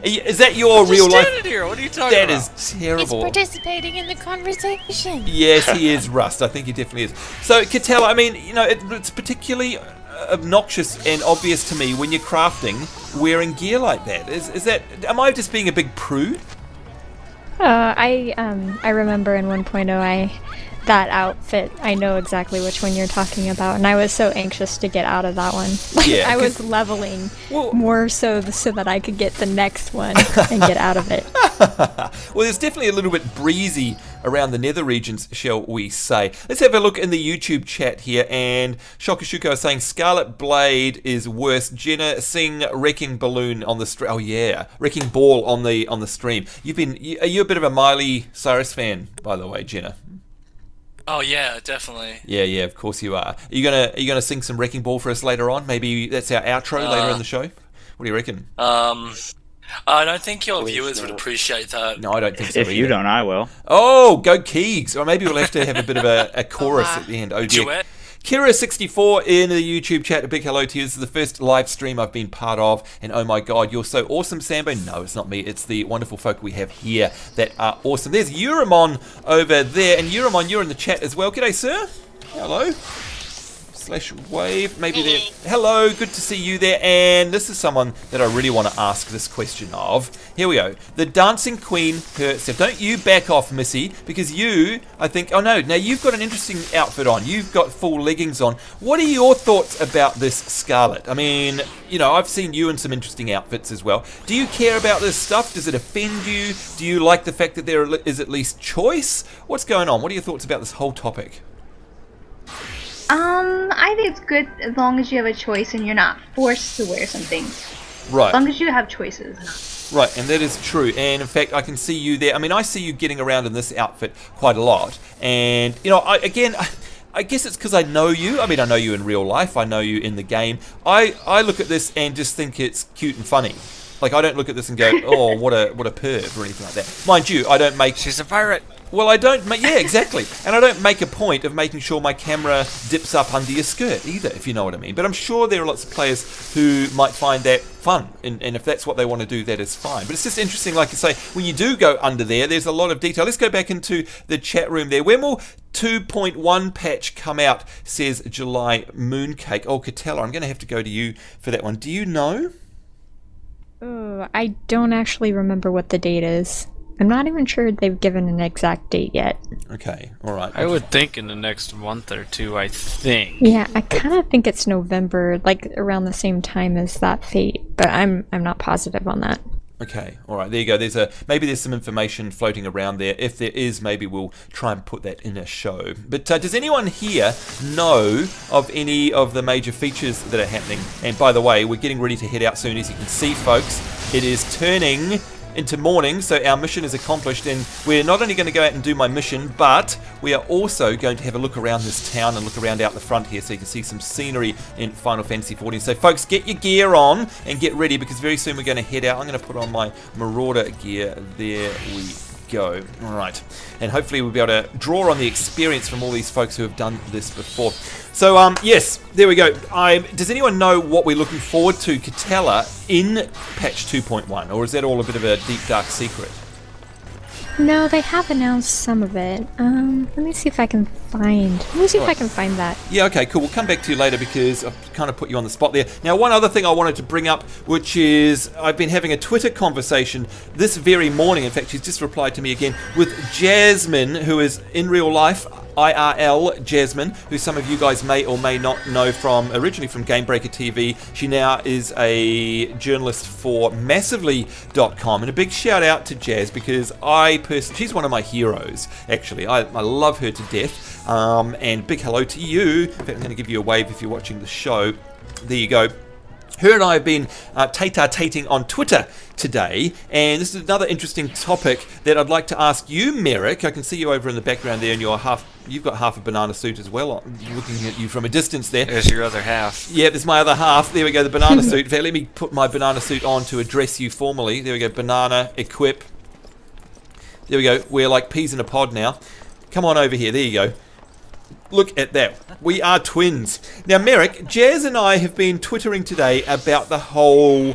Is that your real life? Here. What are you talking that about? Is terrible. He's participating in the conversation. Yes, he is, Rust. I think he definitely is. So, Katella, I mean, it's particularly obnoxious and obvious to me when you're crafting wearing gear like that. Is that? Am I just being a big prude? I remember in 1.0 that outfit, I know exactly which one you're talking about, and I was so anxious to get out of that one. Yeah, I was leveling more so that I could get the next one and get out of it. Well, there's definitely a little bit breezy around the nether regions, shall we say. Let's have a look in the YouTube chat here, and Shokashuko is saying Scarlet Blade is worse. Jenna, sing Wrecking Balloon on the stream. Oh yeah, Wrecking Ball on the stream. Are you a bit of a Miley Cyrus fan, by the way, Jenna? Oh yeah, definitely. Yeah, of course you are. Are you gonna sing some Wrecking Ball for us later on? Maybe that's our outro later in the show. What do you reckon? I don't think your viewers would appreciate that. No, I don't think so. If you don't, I will. Oh, go Keegs! Or maybe we'll have to have a bit of a chorus at the end. Oh dear. Duet. Kira64 in the YouTube chat, a big hello to you. This is the first live stream I've been part of, and oh my god, you're so awesome, Sambo. No, it's not me, it's the wonderful folk we have here that are awesome. There's Euramon over there, and Euramon, you're in the chat as well. G'day, sir. Hello. /wave, maybe there. Hello, good to see you there. And this is someone that I really want to ask this question of. Here we go. The Dancing Queen herself. Don't you back off, Missy, because you, I think, oh no, now you've got an interesting outfit on. You've got full leggings on. What are your thoughts about this, Scarlet? I mean, I've seen you in some interesting outfits as well. Do you care about this stuff? Does it offend you? Do you like the fact that there is at least choice? What's going on? What are your thoughts about this whole topic? I think it's good as long as you have a choice and you're not forced to wear something. Right. As long as you have choices. Right, and that is true. And in fact, I can see you there. I mean, I see you getting around in this outfit quite a lot. And, I guess it's because I know you. I mean, I know you in real life. I know you in the game. I look at this and just think it's cute and funny. Like, I don't look at this and go, oh, what a perv or anything like that. Mind you, I don't make... She's a pirate. Well, I don't. Yeah, exactly. And I don't make a point of making sure my camera dips up under your skirt either, if you know what I mean. But I'm sure there are lots of players who might find that fun, and if that's what they want to do, that is fine. But it's just interesting, like I say, when you do go under there, there's a lot of detail. Let's go back into the chat room there. When will 2.1 patch come out, says July Mooncake. Oh, Catella, I'm going to have to go to you for that one. Do you know? Oh, I don't actually remember what the date is. I'm not even sure they've given an exact date yet. Okay, all right. I would think in the next month or two, I think. Yeah, I kind of think it's November, like around the same time as that Fate, but I'm not positive on that. Okay, all right, there you go. Maybe there's some information floating around there. If there is, maybe we'll try and put that in a show. But does anyone here know of any of the major features that are happening? And by the way, we're getting ready to head out soon. As you can see, folks, it is turning into morning, so our mission is accomplished, and we're not only going to go out and do my mission, but we are also going to have a look around this town and look around out the front here so you can see some scenery in Final Fantasy XIV. So folks, get your gear on and get ready, because very soon we're going to head out. I'm going to put on my Marauder gear. There we go. All right, and hopefully we'll be able to draw on the experience from all these folks who have done this before. So yes, there we go. Does anyone know what we're looking forward to, Catella, in patch 2.1, or is that all a bit of a deep dark secret? No, they have announced some of it. Let me see if I can find. That. Yeah, okay, cool. We'll come back to you later because I've kind of put you on the spot there. Now, one other thing I wanted to bring up, which is I've been having a Twitter conversation this very morning. In fact, she's just replied to me again with Jasmine, who is in real life. IRL Jasmine, who some of you guys may or may not know from originally from Gamebreaker TV. She now is a journalist for Massively.com, and a big shout out to Jazz, because she's one of my heroes, actually. I love her to death, and big hello to you. In fact, I'm going to give you a wave if you're watching the show. There you go. Her and I have been tating on Twitter today, and this is another interesting topic that I'd like to ask you, Merrick. I can see you over in the background there, and you've got half a banana suit as well. I'm looking at you from a distance there. There's your other half. Yeah, there's my other half. There we go, the banana suit. In fact, let me put my banana suit on to address you formally. There we go, banana, equip. There we go, we're like peas in a pod now. Come on over here, there you go. Look at that. We are twins. Now, Merrick, Jazz and I have been twittering today about the whole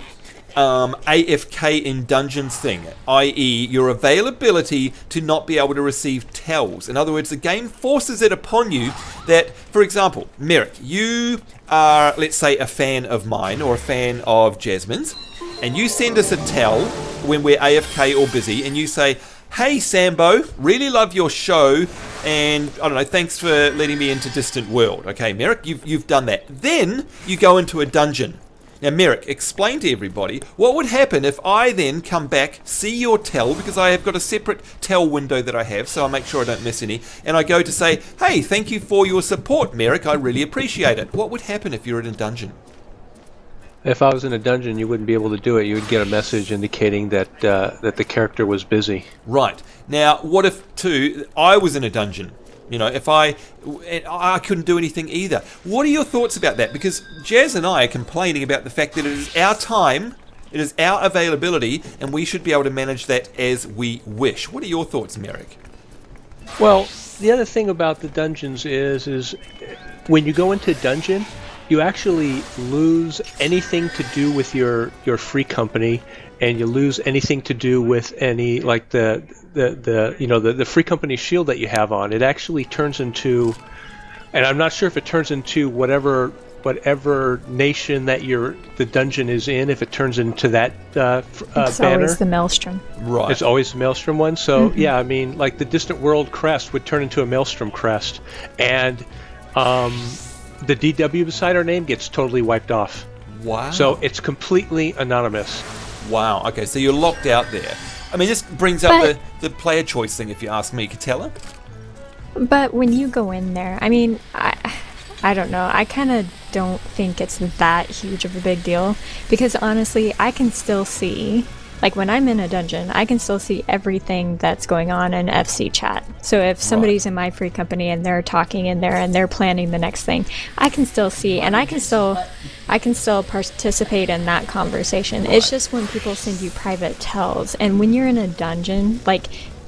AFK in dungeons thing, i.e. your availability to not be able to receive tells. In other words, the game forces it upon you that, for example, Merrick, you are, let's say, a fan of mine or a fan of Jasmine's, and you send us a tell when we're AFK or busy, and you say, "Hey Sambo, really love your show, and I don't know, thanks for letting me into Distant World." Okay, Merrick, you've done that. Then you go into a dungeon. Now, Merrick, explain to everybody what would happen if I then come back, see your tell, because I have got a separate tell window that I have, so I make sure I don't miss any, and I go to say, "Hey, thank you for your support, Merrick, I really appreciate it." What would happen if you're in a dungeon? If I was in a dungeon, you wouldn't be able to do it. You would get a message indicating that that the character was busy. Right. Now, what if, too, I was in a dungeon? You know, if I couldn't do anything either. What are your thoughts about that? Because Jazz and I are complaining about the fact that it is our time, it is our availability, and we should be able to manage that as we wish. What are your thoughts, Merrick? Well, the other thing about the dungeons is when you go into a dungeon, you actually lose anything to do with your free company, and you lose anything to do with any, like the free company shield that you have on. It actually turns into, and I'm not sure if it turns into whatever nation that the dungeon is in, if it turns into that it's banner. Always the Maelstrom. Right. It's always the Maelstrom one. So yeah, I mean, like the Distant World crest would turn into a Maelstrom crest, and the DW beside our name gets totally wiped off. Wow. So it's completely anonymous. Wow. Okay, so you're locked out there. I mean, this brings up the player choice thing, if you ask me, Catella. But when you go in there, I mean, I don't know. I kind of don't think it's that huge of a big deal, because honestly, I can still see, like when I'm in a dungeon, I can still see everything that's going on in FC chat. So if somebody's in my free company and they're talking in there and they're planning the next thing, I can still see, and I can still participate in that conversation. It's just when people send you private tells, and when you're in a dungeon, like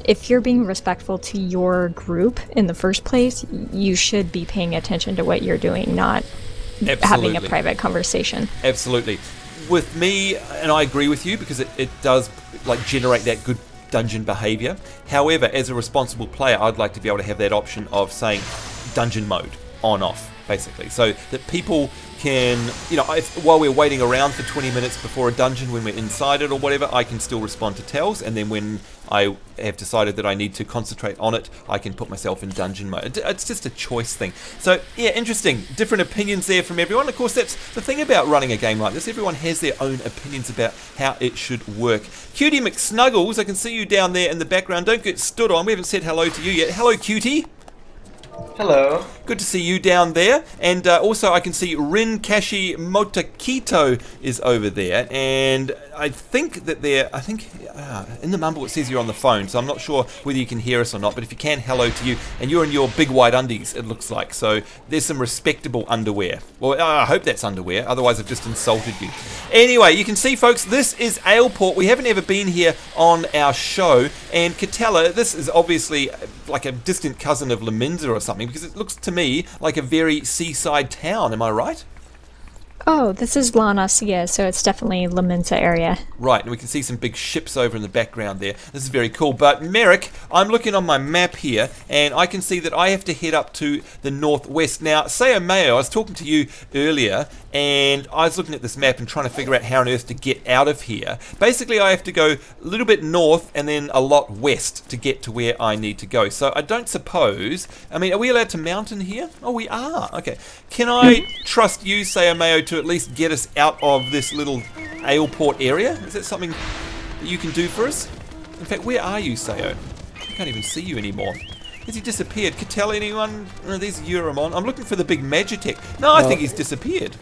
if you're being respectful to your group in the first place, you should be paying attention to what you're doing, not having a private conversation. Absolutely. With me, and I agree with you, because it does like generate that good dungeon behavior. However, as a responsible player, I'd like to be able to have that option of saying dungeon mode on off, basically, so that people can, while we're waiting around for 20 minutes before a dungeon, when we're inside it or whatever, I can still respond to tells, and then when I have decided that I need to concentrate on it, I can put myself in dungeon mode. It's just a choice thing. So yeah, interesting. Different opinions there from everyone. Of course, that's the thing about running a game like this. Everyone has their own opinions about how it should work. Cutie McSnuggles, I can see you down there in the background. Don't get stood on. We haven't said hello to you yet. Hello, Cutie. Hello. Good to see you down there. And also I can see Rin Kashi Motakito is over there. And I think that in the mumble it says you're on the phone, so I'm not sure whether you can hear us or not, but if you can, hello to you. And you're in your big white undies, it looks like. So there's some respectable underwear. Well, I hope that's underwear, otherwise I've just insulted you. Anyway, you can see, folks, this is Aleport. We haven't ever been here on our show. And Katella, this is obviously like a distant cousin of Leminza or something, because it looks to me like a very seaside town. Am I right? Oh, this is Lanas, yeah, so it's definitely Leminza area. Right, and we can see some big ships over in the background there. This is very cool. But Merrick, I'm looking on my map here, and I can see that I have to head up to the northwest. Now, Sayo Mayo, I was talking to you earlier, and I was looking at this map and trying to figure out how on earth to get out of here. Basically, I have to go a little bit north and then a lot west to get to where I need to go. So I don't suppose... I mean, are we allowed to mountain here? Oh, we are. Okay. Can I trust you, Sayo Mayo, to at least get us out of this little Aleport area? Is that something that you can do for us? In fact, where are you, Sayo? I can't even see you anymore. Has he disappeared? Could tell anyone? Oh, there's Euramon. I'm looking for the big Magitech. No, I think he's disappeared.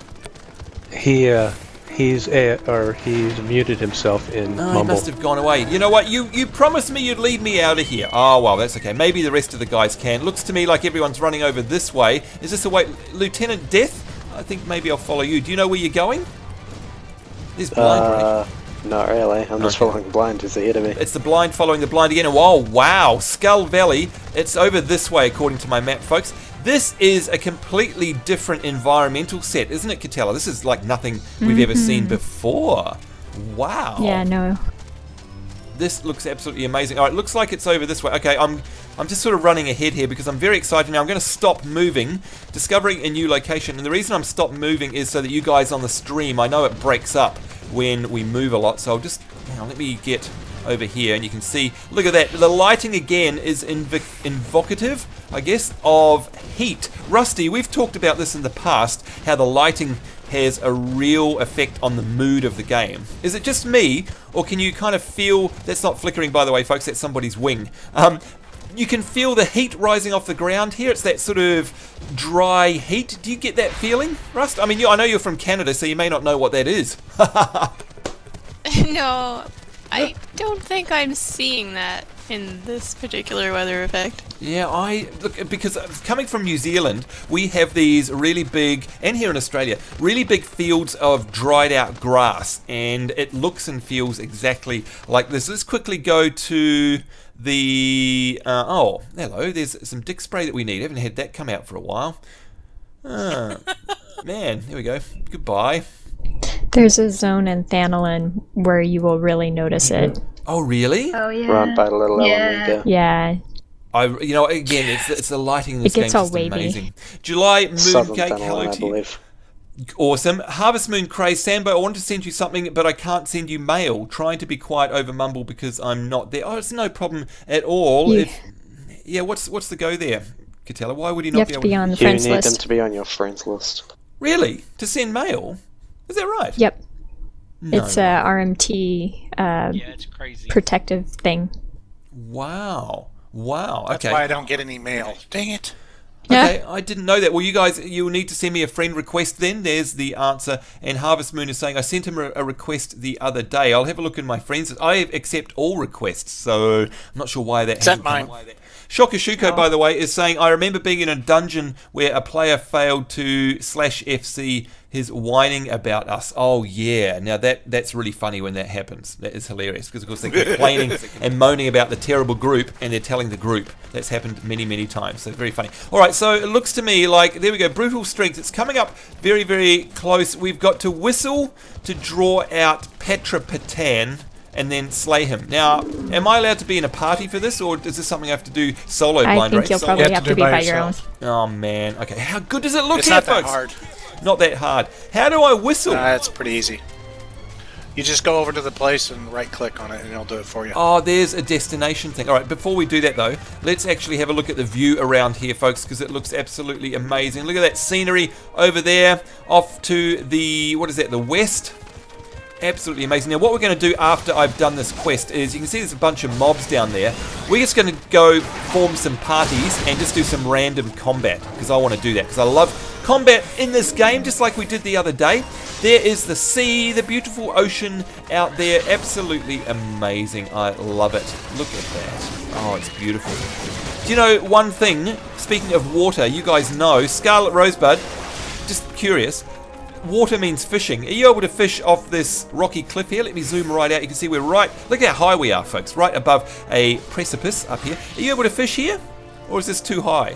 He's muted himself in Mumble. He must have gone away. You know what? You promised me you'd lead me out of here. Oh, well, that's okay. Maybe the rest of the guys can. Looks to me like everyone's running over this way. Is this a way? Lieutenant Death? I think maybe I'll follow you. Do you know where you're going? There's blind, not really. I'm just following the blind who's ahead of me. It's the blind following the blind again. Oh, wow. Skull Valley. It's over this way, according to my map, folks. This is a completely different environmental set, isn't it, Katella? This is like nothing we've ever seen before. Wow. Yeah, no. This looks absolutely amazing. All right, looks like it's over this way. Okay, I'm just sort of running ahead here because I'm very excited now. I'm going to stop moving, discovering a new location. And the reason I'm stopped moving is so that you guys on the stream, I know it breaks up when we move a lot. So I'll just, let me get over here and you can see, look at that. The lighting again is invocative, I guess, of heat. Rusty, we've talked about this in the past, how the lighting has a real effect on the mood of the game. Is it just me, or can you kind of feel... That's not flickering, by the way, folks, that's somebody's wing. You can feel the heat rising off the ground here. It's that sort of dry heat. Do you get that feeling, Rust? I mean, I know you're from Canada, so you may not know what that is. No, I don't think I'm seeing that in this particular weather effect. Yeah, look, because coming from New Zealand, we have these really big, and here in Australia, really big fields of dried out grass, and it looks and feels exactly like this. Let's quickly go to the, oh, hello, there's some dick spray that we need. Haven't had that come out for a while. Man, here we go. Goodbye. There's a zone in Thanalin where you will really notice it. Oh, really? Oh, yeah. Right by the little elevator. Yeah. Again, it's the lighting in this it gets game all is wavy. Amazing. July Mooncake, hello to you. Awesome. Harvest Moon Craze, Sambo, I want to send you something, but I can't send you mail. Trying to be quiet over Mumble because I'm not there. Oh, it's no problem at all. Yeah. What's the go there, Katella? Why would he not you have to be on the friends list. You need them to be on your friends list. Really? To send mail? Is that right? Yep. No. It's a RMT it's crazy. protective thing. Wow. Okay. That's why I don't get any mail. Dang it. Okay, I didn't know that. Well, you guys, you'll need to send me a friend request then. There's the answer. And Harvest Moon is saying, I sent him a request the other day. I'll have a look in my friends. I accept all requests, so I'm not sure why that Except mine. Shokashuko, by the way, is saying, I remember being in a dungeon where a player failed to /FC his whining about us. Oh yeah, now that's really funny when that happens. That is hilarious because of course they're complaining and moaning about the terrible group, and they're telling the group. That's happened many times. So very funny. All right, so it looks to me like there we go. Brutal strength. It's coming up very close. We've got to whistle to draw out Patrapatan and then slay him. Now, am I allowed to be in a party for this, or is this something I have to do solo? I think you'll probably have to be by your own. Oh man. Okay, how good does it look It's here, not that folks? hard. Not that hard. How do I whistle? It's pretty easy. You just go over to the place and right-click on it, and it'll do it for you. Oh, there's a destination thing. All right, before we do that, though, let's actually have a look at the view around here, folks, because it looks absolutely amazing. Look at that scenery over there, off to the, what is that, the west? Absolutely amazing. Now, what we're going to do after I've done this quest is, you can see there's a bunch of mobs down there. We're just going to go form some parties and just do some random combat, because I want to do that, because I love combat in this game, just like we did the other day. There is the sea, the beautiful ocean out there. Absolutely amazing. I love it. Look at that. Oh, it's beautiful. Do you know one thing? Speaking of water, you guys know, Scarlet Rosebud, just curious, water means fishing. Are you able to fish off this rocky cliff here? Let me zoom right out. You can see we're right, look how high we are, folks, right above a precipice up here. Are you able to fish here? Or is this too high?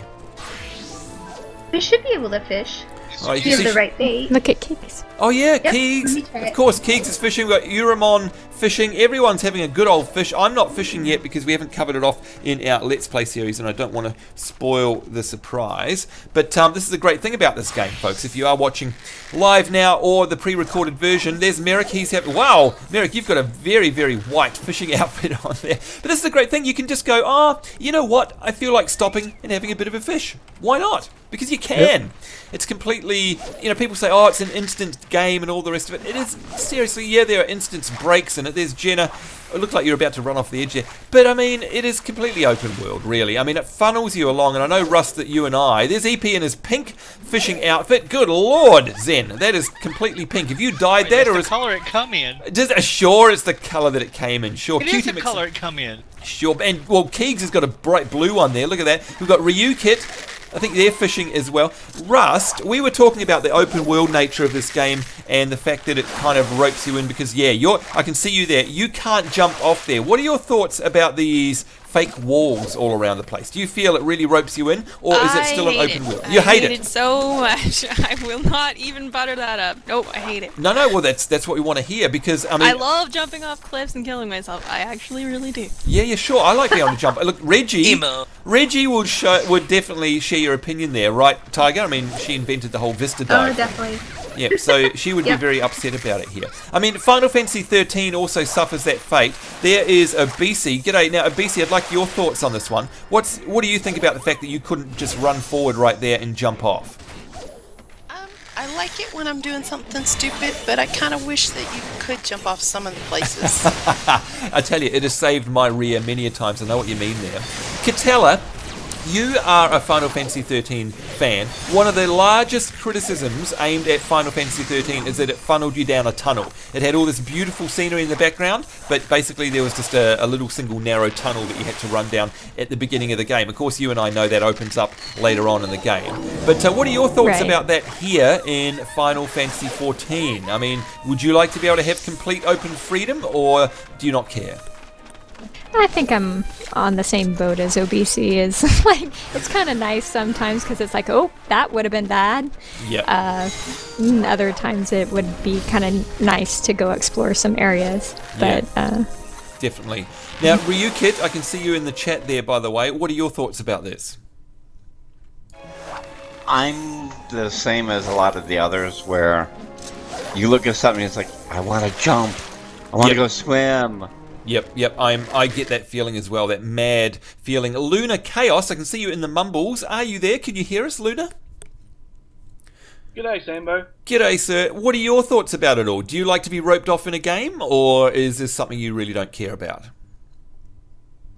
We should be able to fish. Oh, if you have the right bait. Look at Keeks. Oh yeah, Yep, Keegs. let me try Of it. course, Keegs is fishing. We've got Uramon fishing. Everyone's having a good old fish. I'm not fishing yet because we haven't covered it off in our Let's Play series, and I don't want to spoil the surprise. But this is a great thing about this game, folks. If you are watching live now or the pre-recorded version, there's Merrick. He's having... Wow, Merrick, you've got a very white fishing outfit on there. But this is a great thing. You can just go, you know what? I feel like stopping and having a bit of a fish. Why not? Because you can. Yep. It's completely, people say, oh, it's an instant game and all the rest of it. It is, seriously, yeah, there are instance breaks in it. There's Jenna. It looks like you're about to run off the edge there. But, I mean, it is completely open world, really. I mean, it funnels you along. And I know, Russ, that you and I, there's EP in his pink fishing outfit. Good Lord, Zen. That is completely pink. Have you dyed that? Or the color it come in. Sure, it's the color that it came in. Sure. It is the color it come in. Sure. And, well, Keegs has got a bright blue one there. Look at that. We've got Ryu Kit. I think they're fishing as well. Rust, we were talking about the open world nature of this game and the fact that it kind of ropes you in because, yeah, I can see you there. You can't jump off there. What are your thoughts about these fake walls all around the place? Do you feel it really ropes you in, or is it still an open world? You hate it? I hate it so much. I will not even butter that up. Nope, I hate it. No, well, that's what we want to hear because, I mean... I love jumping off cliffs and killing myself. I actually really do. Yeah, sure. I like being able to jump. Look, Reggie would definitely share your opinion there, right, Tiger? I mean, she invented the whole Vista dive. Oh, definitely. Yeah, so she would be very upset about it here. I mean, Final Fantasy XIII also suffers that fate. There is Obisi. G'day. Now, Obisi, I'd like your thoughts on this one. What do you think about the fact that you couldn't just run forward right there and jump off? I like it when I'm doing something stupid, but I kind of wish that you could jump off some of the places. I tell you, it has saved my rear many a times. I know what you mean there. Catella, you are a Final Fantasy XIII fan. One of the largest criticisms aimed at Final Fantasy XIII is that it funneled you down a tunnel. It had all this beautiful scenery in the background, but basically there was just a little single narrow tunnel that you had to run down at the beginning of the game. Of course, you and I know that opens up later on in the game. But what are your thoughts about that here in Final Fantasy XIV? I mean, would you like to be able to have complete open freedom, or do you not care? I think I'm on the same boat as OBC is. Like, it's kind of nice sometimes because it's like, oh, that would have been bad. Yeah. Other times it would be kind of nice to go explore some areas. But definitely. Now, Ryukit, I can see you in the chat there, by the way. What are your thoughts about this? I'm the same as a lot of the others where you look at something and it's like, I want to jump. I want to go swim. Yep. I get that feeling as well, that mad feeling. Luna Chaos, I can see you in the mumbles. Are you there? Can you hear us, Luna? G'day, Sambo. G'day, sir. What are your thoughts about it all? Do you like to be roped off in a game, or is this something you really don't care about?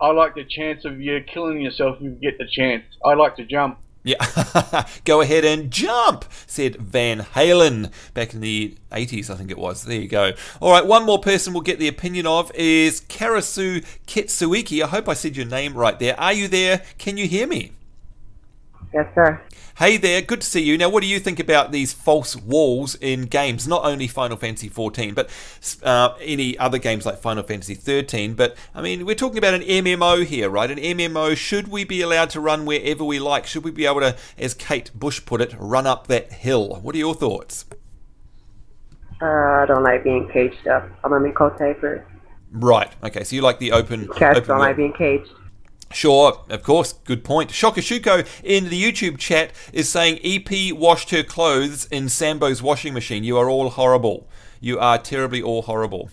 I like the chance of you killing yourself if you get the chance. I like to jump. Yeah, go ahead and jump, said Van Halen back in the 80s, I think it was. There you go. All right, one more person we'll get the opinion of is Karasu Kitsuiki. I hope I said your name right there. Are you there? Can you hear me? Yes, sir. Hey there, good to see you. Now, what do you think about these false walls in games? Not only Final Fantasy XIV, but any other games like Final Fantasy XIII. But, I mean, we're talking about an MMO here, right? An MMO, should we be allowed to run wherever we like? Should we be able to, as Kate Bush put it, run up that hill? What are your thoughts? I don't like being caged up. I'm a Mikote first. Right, okay, so you like the open... Cats don't like being caged. Sure, of course, good point. Shokashuko in the YouTube chat is saying EP washed her clothes in Sambo's washing machine. You are all horrible. You are terribly all horrible.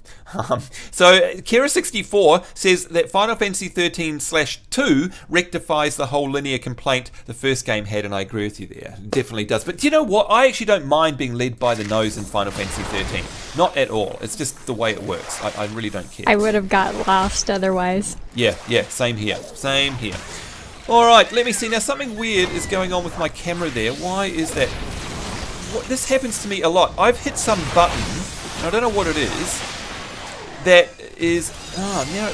So Kira64 says that Final Fantasy 13/2 rectifies the whole linear complaint the first game had, and I agree with you there. It definitely does. But do you know what? I actually don't mind being led by the nose in Final Fantasy 13. Not at all. It's just the way it works. I really don't care. I would have got lost otherwise. Yeah, same here. Same here. Alright, let me see. Now, something weird is going on with my camera there. Why is that? This happens to me a lot. I've hit some button, and I don't know what it is, that is... now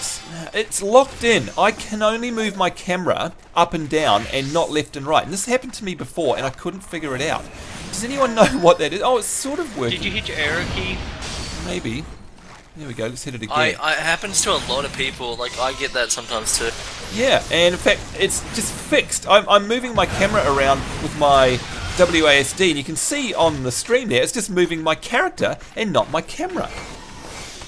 it's locked in. I can only move my camera up and down and not left and right. And this happened to me before, and I couldn't figure it out. Does anyone know what that is? Oh, it's sort of working. Did you hit your arrow key? Maybe. There we go, let's hit it again. It happens to a lot of people, like I get that sometimes too. Yeah, and in fact, it's just fixed. I'm moving my camera around with my WASD, and you can see on the stream there, it's just moving my character and not my camera.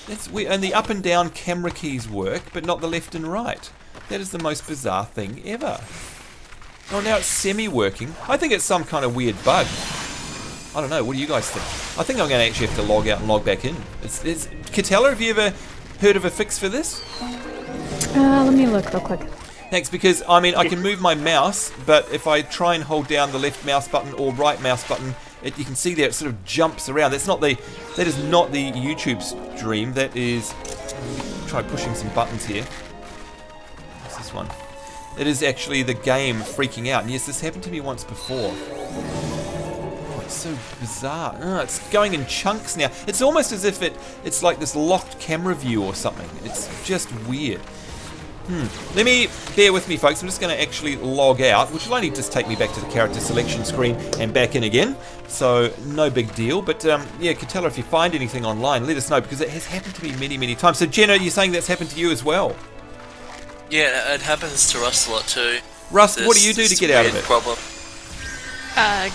That's weird. And the up and down camera keys work, but not the left and right. That is the most bizarre thing ever. Oh, now it's semi-working. I think it's some kind of weird bug. I don't know, what do you guys think? I think I'm going to actually have to log out and log back in. Catella, have you ever heard of a fix for this? Let me look real quick. Thanks, because, I mean, I can move my mouse, but if I try and hold down the left mouse button or right mouse button, you can see there it sort of jumps around. That is not the YouTube stream. That is... Try pushing some buttons here. What's this one? It is actually the game freaking out. And yes, this happened to me once before. It's so bizarre. It's going in chunks now. It's almost as if it's like this locked camera view or something. It's just weird. Bear with me, folks. I'm just going to actually log out, which will only just take me back to the character selection screen and back in again. So, no big deal. But, yeah, Catella, if you find anything online, let us know, because it has happened to me many, many times. So, Jenna, you're saying that's happened to you as well? Yeah, it happens to Rust a lot too. Rust, what do you do to get out of it? Problem.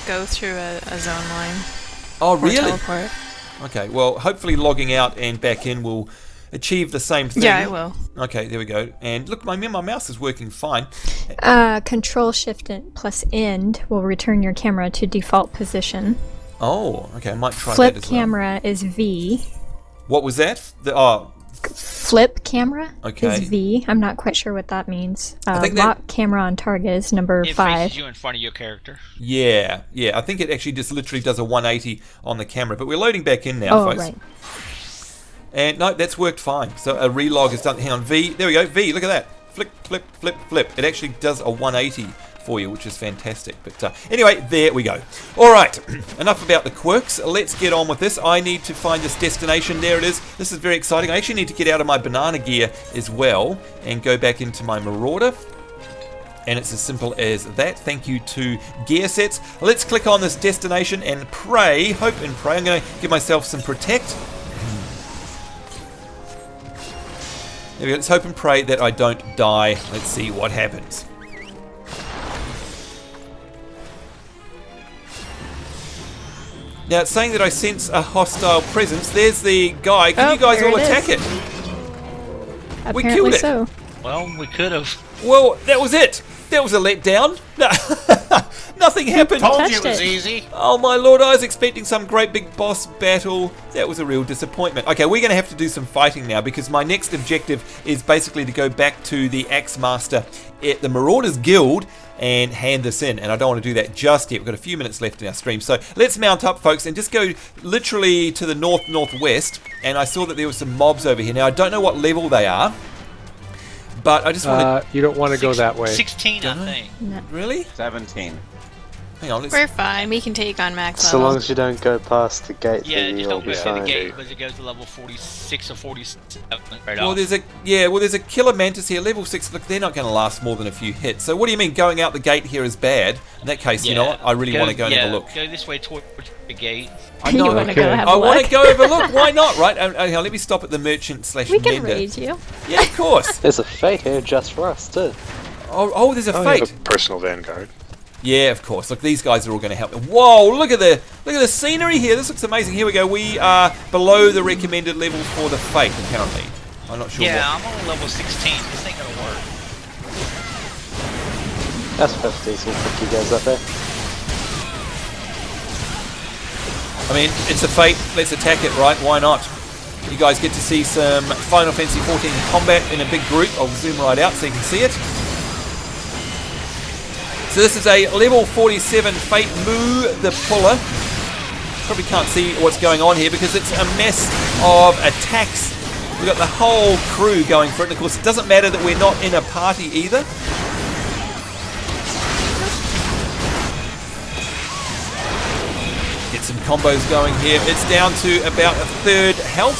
Go through a zone line. Oh, really? Teleport. Okay, well, hopefully logging out and back in will achieve the same thing. Yeah, I will. Okay, there we go. And look, my mouse is working fine. Control Shift plus End will return your camera to default position. Oh, okay, I might try Flip that as camera is V. What was that? Flip camera is V. I'm not quite sure what that means. I think lock camera on target is number 5. It faces you in front of your character. Yeah. I think it actually just literally does a 180 on the camera. But we're loading back in now, folks. Right. And no, that's worked fine. So a relog is done. Hang on, V. There we go. V, look at that. Flip, flip, flip, flip. It actually does a 180 for you, which is fantastic. But anyway, there we go. All right, enough about the quirks. Let's get on with this. I need to find this destination. There it is. This is very exciting. I actually need to get out of my banana gear as well and go back into my Marauder. And it's as simple as that. Thank you to Gear Sets. Let's click on this destination and pray, hope and pray. I'm going to give myself some protect. There we go. Let's hope and pray that I don't die. Let's see what happens. Now, it's saying that I sense a hostile presence. There's the guy. Can you guys all attack it? Apparently We killed it. So. Well, we could have. Well, that was it. That was a letdown. Nothing happened. Told you it was easy. Oh my lord, I was expecting some great big boss battle. That was a real disappointment. Okay, we're going to have to do some fighting now, because my next objective is basically to go back to the Axe Master at the Marauders Guild and hand this in, and I don't want to do that just yet. We've got a few minutes left in our stream, so let's mount up, folks, and just go literally to the northwest. And I saw that there were some mobs over here. Now, I don't know what level they are, but I just want to... You don't want to go that way. 16, I think. No. Really? 17. Hang on, let's... We're fine. We can take on max So level. long as you don't go past the gate, Yeah, then just you'll don't be go through the fine. gate because it goes to level 46 or 47 right Well, off. there's a killer mantis here, level 6. Look, they're not going to last more than a few hits. So what do you mean going out the gate here is bad? In that case, you know what? I really want to go and have a look. Go this way towards the gate. I know. You want to go have a I look? want to go have a look. Why not? Right? Hang on, let me stop at the merchant slash We can mender. raise you. Yeah, of course. There's a fate here just for us, too. Oh, there's a I fate. have a personal vanguard. Yeah, of course. Look, these guys are all going to help me. Whoa, look at the scenery here. This looks amazing. Here we go. We are below the recommended level for the fate, apparently. I'm not sure. Yeah, I'm on level 16. This ain't gonna work. That's 50, we'll pick you guys up there. I mean, it's a fate. Let's attack it, right? Why not? You guys get to see some Final Fantasy XIV combat in a big group. I'll zoom right out so you can see it. So this is a level 47 Fate Moo the Puller. Probably can't see what's going on here because it's a mess of attacks. We've got the whole crew going for it. And of course, it doesn't matter that we're not in a party either. Get some combos going here. It's down to about a third health.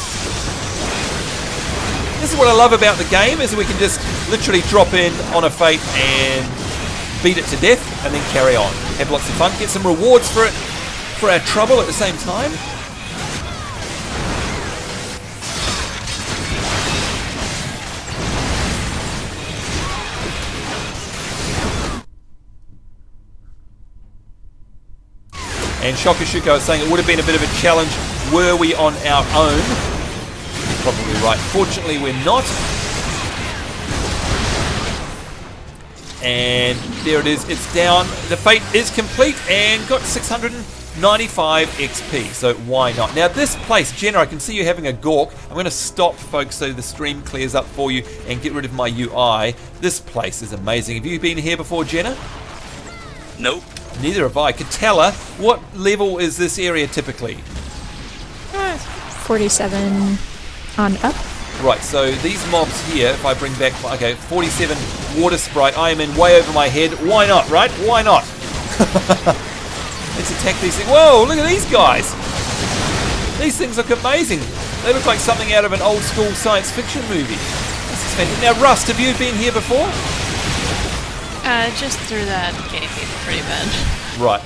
This is what I love about the game, is we can just literally drop in on a Fate and beat it to death and then carry on. Have lots of fun. Get some rewards for it, for our trouble at the same time. And Shokashuko is saying it would have been a bit of a challenge were we on our own. Probably right. Fortunately, we're not. And there it is. It's down. The Fate is complete and got 695 XP. So why not? Now this place, Jenna, I can see you having a gawk. I'm going to stop, folks, so the stream clears up for you and get rid of my UI. This place is amazing. Have you been here before, Jenna? Nope. Neither have I. Katella, what level is this area typically? 47 on up. Right, so these mobs here, if I bring back, okay, 47 water sprite, I am in way over my head. Why not, right? Why not? Let's attack these things. Whoa, look at these guys. These things look amazing. They look like something out of an old school science fiction movie. This is fantastic. Now, Rust, have you been here before? Just through that gate, pretty bad. Right.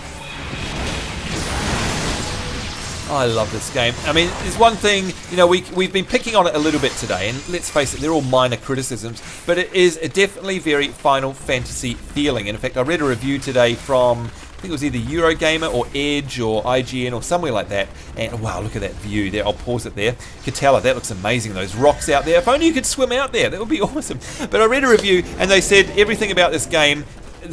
I love this game. I mean, there's one thing, you know, we've been picking on it a little bit today, and let's face it, they're all minor criticisms, but it is a definitely very Final Fantasy feeling. And in fact, I read a review today from, I think it was either Eurogamer or Edge or IGN or somewhere like that, and wow, look at that view there. I'll pause it there. Katella, that looks amazing, those rocks out there. If only you could swim out there, that would be awesome. But I read a review, and they said everything about this game,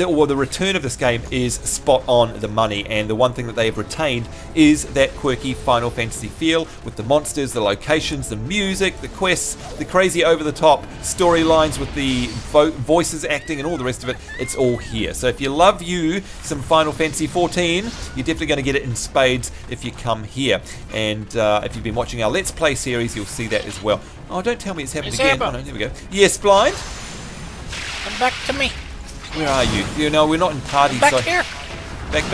or the return of this game, is spot on the money, and the one thing that they have retained is that quirky Final Fantasy feel with the monsters, the locations, the music, the quests, the crazy over-the-top storylines with the voices acting and all the rest of it. It's all here. So if you love some Final Fantasy XIV, you're definitely going to get it in spades if you come here. And if you've been watching our Let's Play series, you'll see that as well. Oh, don't tell me it's happened again. Oh, no, there we go. Yes, Blind? Come back to me. Where are you? You know, we're not in party. Back so here. Back.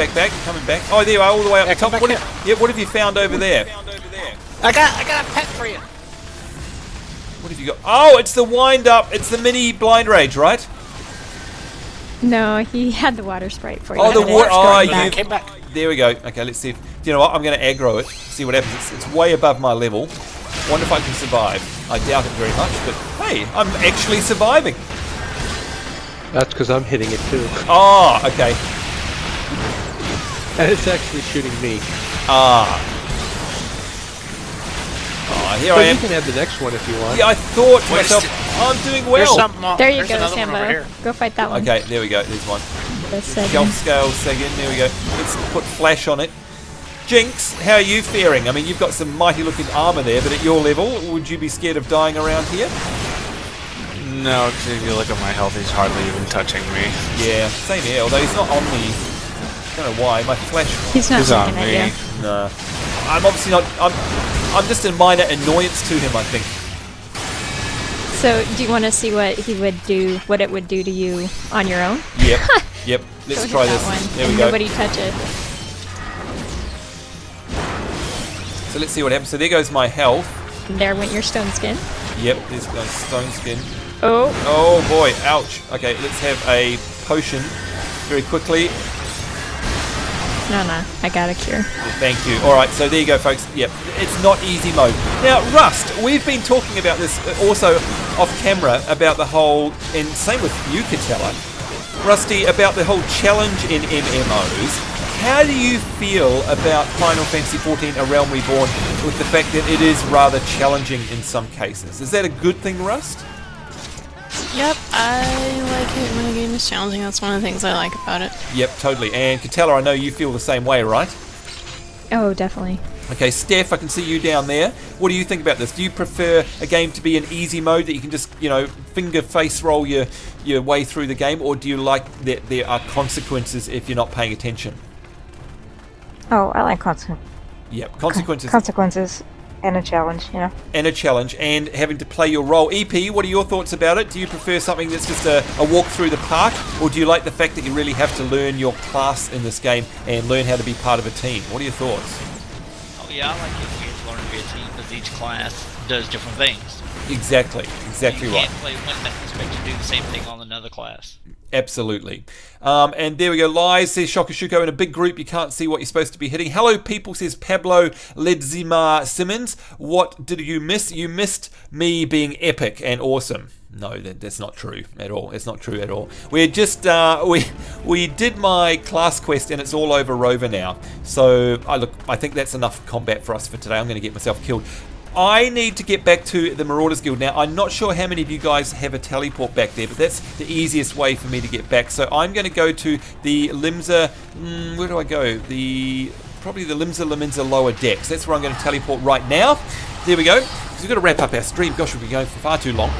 Coming back. Oh, there you are, all the way up Yeah, top. come What back have you found over there? I got a pet for you. What have you got? Oh, it's the wind-up. It's the mini Blind Rage, right? No, he had the water sprite for you. Oh, the water. Oh, you came back. There we go. Okay, let's see if... Do you know what? I'm going to aggro it. See what happens. It's way above my level. Wonder if I can survive. I doubt it very much, but hey, I'm actually surviving. That's because I'm hitting it too. Oh, okay. And it's actually shooting me. Ah. Oh, here I am. You can have the next one if you want. Yeah, I thought to myself, I'm doing well. There you go, Sambo. Go fight that one. Okay, there we go. There's one. Second. Shelf scale second. There we go. Let's put flash on it. Jinx, how are you faring? I mean, you've got some mighty looking armor there, but at your level, would you be scared of dying around here? No, because if you look at my health, he's hardly even touching me. Yeah, same here, although he's not on me. I don't know why, my flash... He's not on looking me. at you. No. I'm obviously not... I'm just a minor annoyance to him, I think. So, do you want to see what he would do, what it would do to you on your own? Yep. Yep, let's Go try hit this. that one, There we and go. Nobody touch it. So let's see what happens. So there goes my health. There went your stone skin. Yep, there's my stone skin. Oh. Oh boy, ouch. Okay, let's have a potion very quickly. No, I got a cure. Thank you. Alright, so there you go, folks. Yep, it's not easy mode. Now, Rust, we've been talking about this also off camera, about the whole, and same with you, Catella, Rusty, about the whole challenge in MMOs. How do you feel about Final Fantasy XIV, A Realm Reborn, with the fact that it is rather challenging in some cases? Is that a good thing, Rust? Yep, I like it when a game is challenging. That's one of the things I like about it. Yep, totally. And Catella, I know you feel the same way, right? Oh, definitely. Okay, Steph, I can see you down there. What do you think about this? Do you prefer a game to be in easy mode that you can just, finger face roll your way through the game, or do you like that there are consequences if you're not paying attention? Oh, I like consequences. Yep, consequences. Consequences and a challenge, And a challenge, and having to play your role. EP, what are your thoughts about it? Do you prefer something that's just a walk through the park, or do you like the fact that you really have to learn your class in this game and learn how to be part of a team? What are your thoughts? Oh yeah, I like it when you learn to be a team because each class does different things. Exactly right. You can't play one and expect to do the same thing on another class. Absolutely. And there we go. Lies, says Shokashuko, in a big group you can't see what you're supposed to be hitting. Hello people, says Pablo Ledzimar Simmons. What did you miss? You missed me being epic and awesome. No, that's not true at all. It's not true at all. We're just we did my class quest and it's all over Rover now. So I think that's enough combat for us for today. I'm going to get myself killed. I need to get back to the Marauders Guild now. I'm not sure how many of you guys have a teleport back there, but that's the easiest way for me to get back. So I'm going to go to the Limsa. Where do I go? Probably the Limsa Laminsa lower decks. That's where I'm going to teleport right now. There we go. Because we've got to wrap up our stream. Gosh, we've been going for far too long.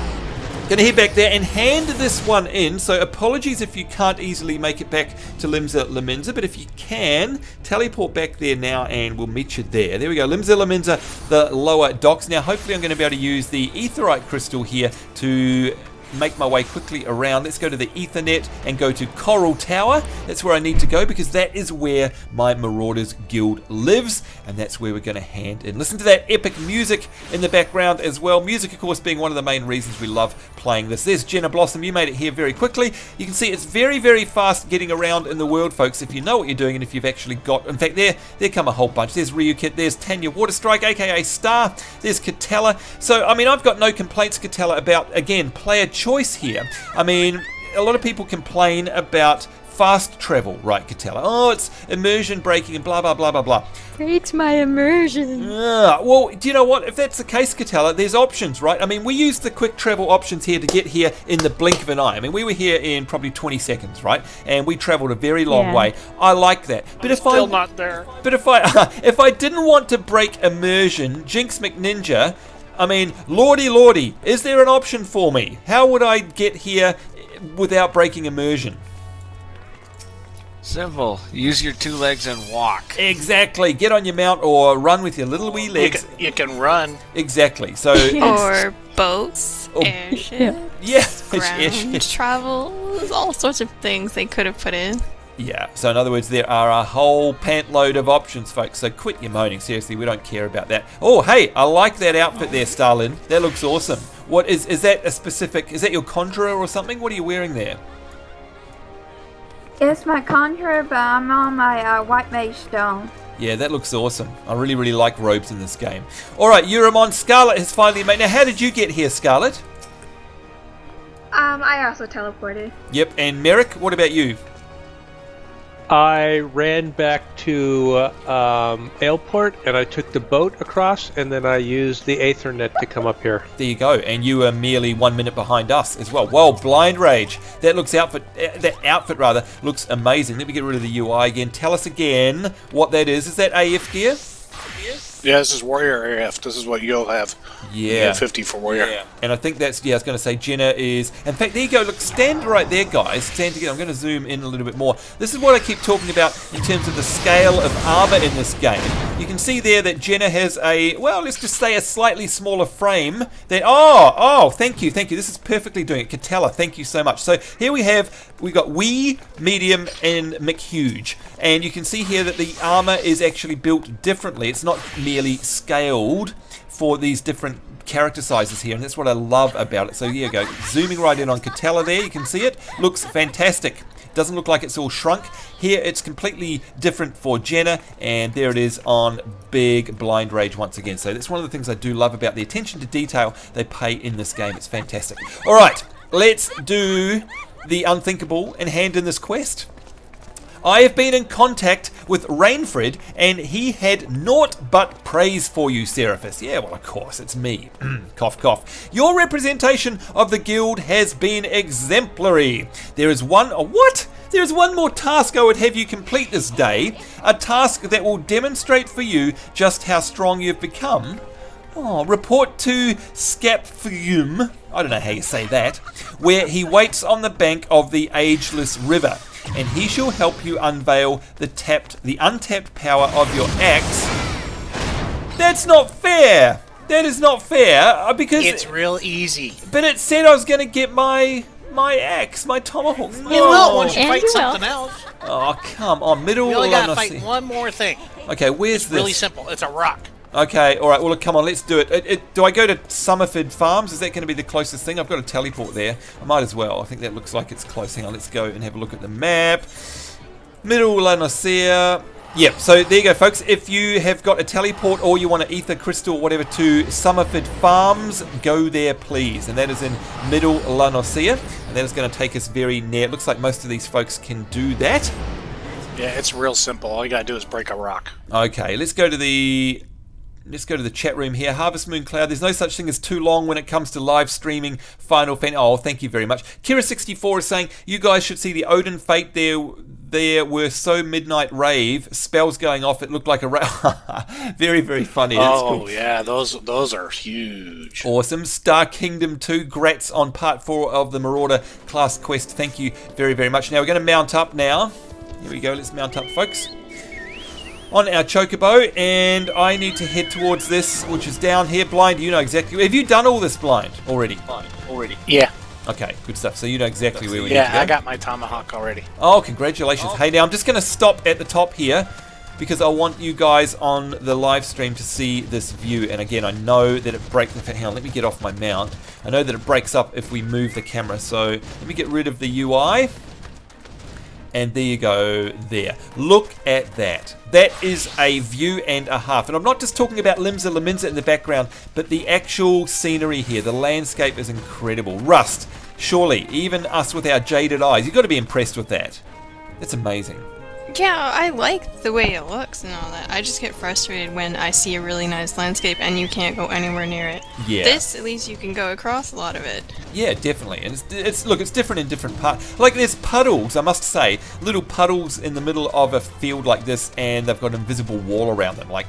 Going to head back there and hand this one in. So apologies if you can't easily make it back to Limsa Laminsa, but if you can, teleport back there now and we'll meet you there. There we go, Limsa Laminsa, the lower docks. Now hopefully I'm going to be able to use the Aetheryte crystal here to make my way quickly around. Let's go to the Ethernet and go to Coral Tower. That's where I need to go because that is where my Marauders Guild lives, and that's where we're going to hand in. Listen to that epic music in the background as well. Music, of course, being one of the main reasons we love playing this. There's Jenna Blossom. You made it here very quickly. You can see it's very, very fast getting around in the world, folks, if you know what you're doing and if you've actually got... In fact, there come a whole bunch. There's Ryukit. There's Tanya Waterstrike, aka Star. There's Catella. So, I mean, I've got no complaints, Catella, about, again, player choice here. I mean, a lot of people complain about fast travel, right, Catella? Oh, it's immersion breaking and blah, blah, blah, blah, blah. Breaks my immersion. Well, do you know what? If that's the case, Catella, there's options, right? I mean, we used the quick travel options here to get here in the blink of an eye. I mean, we were here in probably 20 seconds, right? And we traveled a very long way. I like that. But Still not there. But if I didn't want to break immersion, Jinx McNinja, I mean, lordy, is there an option for me? How would I get here without breaking immersion? Simple. Use your 2 legs and walk. Exactly. Get on your mount or run with your little wee legs. You can run. Exactly. So or boats, airship, ground travel. There's all sorts of things they could have put in. Yeah, so in other words, there are a whole pant load of options, folks, so quit your moaning. Seriously, we don't care about that. Oh, hey, I like that outfit there, Starlin. That looks awesome. What is that a specific, is that your Conjurer or something? What are you wearing there? It's my Conjurer, but I'm on my White Mage Stone. Yeah, that looks awesome. I really, really like robes in this game. All right, Euramon, Scarlet has finally made... Now, how did you get here, Scarlet? I also teleported. Yep, and Merrick, what about you? I ran back to Aleport and I took the boat across and then I used the Aethernet to come up here. There you go, and you are merely 1 minute behind us as well. Whoa, Blind Rage. That outfit looks amazing. Let me get rid of the UI again. Tell us again what that is. Is that AF gear? Yeah, this is Warrior AF. This is what you'll have. Yeah. 50 for Warrior. Yeah. And I think that's, I was going to say Jenna is... In fact, there you go. Look, stand right there, guys. Stand together. I'm going to zoom in a little bit more. This is what I keep talking about in terms of the scale of armor in this game. You can see there that Jenna has a, well, let's just say a slightly smaller frame. That oh, thank you. This is perfectly doing it. Catella, thank you so much. So here we've got wee, medium, and McHuge. And you can see here that the armor is actually built differently. It's not merely scaled for these different character sizes here, and that's what I love about it. So here you go, zooming right in on Catella there, you can see it. Looks fantastic. Doesn't look like it's all shrunk. Here it's completely different for Jenna, and there it is on Big Blind Rage once again. So that's one of the things I do love about the attention to detail they pay in this game. It's fantastic. Alright, let's do the unthinkable and hand in this quest. I have been in contact with Rainfred, and he had naught but praise for you, Seraphis. Yeah, well, of course, it's me. Cough, cough. Your representation of the guild has been exemplary. There is one... what? There is one more task I would have you complete this day. A task that will demonstrate for you just how strong you've become. Oh, report to Scapfium, I don't know how you say that, where he waits on the bank of the ageless river, and he shall help you unveil the untapped power of your axe. That's not fair. That is not fair, because it's real easy. But it said I was going to get my axe, my tomahawk. No. You will once you fight something else. Oh, come on, middle. You only gotta fight one more thing. Okay, where's this? Really simple. It's a rock. Okay, alright, well, come on, let's do it. Do I go to Summerford Farms? Is that going to be the closest thing? I've got a teleport there. I might as well. I think that looks like it's close. Hang on, let's go and have a look at the map. Middle Lanosea. Yep, so there you go, folks. If you have got a teleport or you want an ether crystal or whatever to Summerford Farms, go there, please. And that is in Middle Lanosea. And that is going to take us very near. It looks like most of these folks can do that. Yeah, it's real simple. All you got to do is break a rock. Okay, let's go to the chat room here. Harvest Moon Cloud. There's no such thing as too long when it comes to live streaming Final Fantasy. Oh, thank you very much. Kira64 is saying, you guys should see the Odin Fate. There were so midnight rave spells going off. It looked like a very, very funny. That's cool. Yeah, those are huge. Awesome. Star Kingdom 2. Grats on part 4 of the Marauder Class Quest. Thank you very, very much. Now we're going to mount up now. Here we go. Let's mount up, folks. On our chocobo, and I need to head towards this, which is down here. Blind, you know exactly. Have you done all this, Blind, already? Yeah. Okay, good stuff. So you know exactly where we need to go. Yeah, I got my tomahawk already. Oh, congratulations. Hey, now I'm just going to stop at the top here because I want you guys on the live stream to see this view. And again, I know that it breaks... Hang on, let me get off my mount. I know that it breaks up if we move the camera. So let me get rid of the UI. And there you go, there. Look at that. That is a view and a half. And I'm not just talking about Limsa Laminza in the background, but the actual scenery here. The landscape is incredible. Rust, surely, even us with our jaded eyes, you've got to be impressed with that. It's amazing. Yeah, I like the way it looks and all that. I just get frustrated when I see a really nice landscape and you can't go anywhere near it. Yeah. This, at least you can go across a lot of it. Yeah, definitely. And it's different in different parts. Like there's puddles, I must say, little puddles in the middle of a field like this, and they've got an invisible wall around them. Like,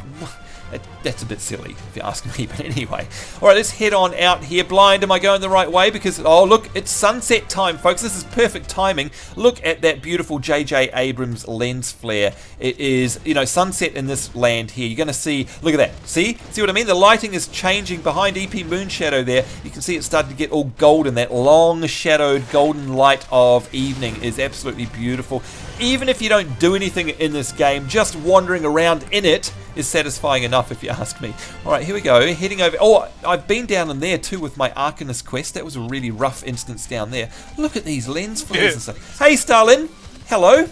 that's a bit silly, if you ask me, but anyway. Alright, let's head on out here. Blind, am I going the right way? Because, oh look, it's sunset time, folks. This is perfect timing. Look at that beautiful J.J. Abrams lens flare. It is, sunset in this land here. You're going to see, look at that. See what I mean? The lighting is changing behind EP Moonshadow there. You can see it starting to get all golden. That long shadowed golden light of evening is absolutely beautiful. Even if you don't do anything in this game, just wandering around in it is satisfying enough, if you ask me. Alright, here we go, heading over. Oh, I've been down in there too with my Arcanist quest. That was a really rough instance down there. Look at these lens flares and stuff. Hey, Starlin. Hello.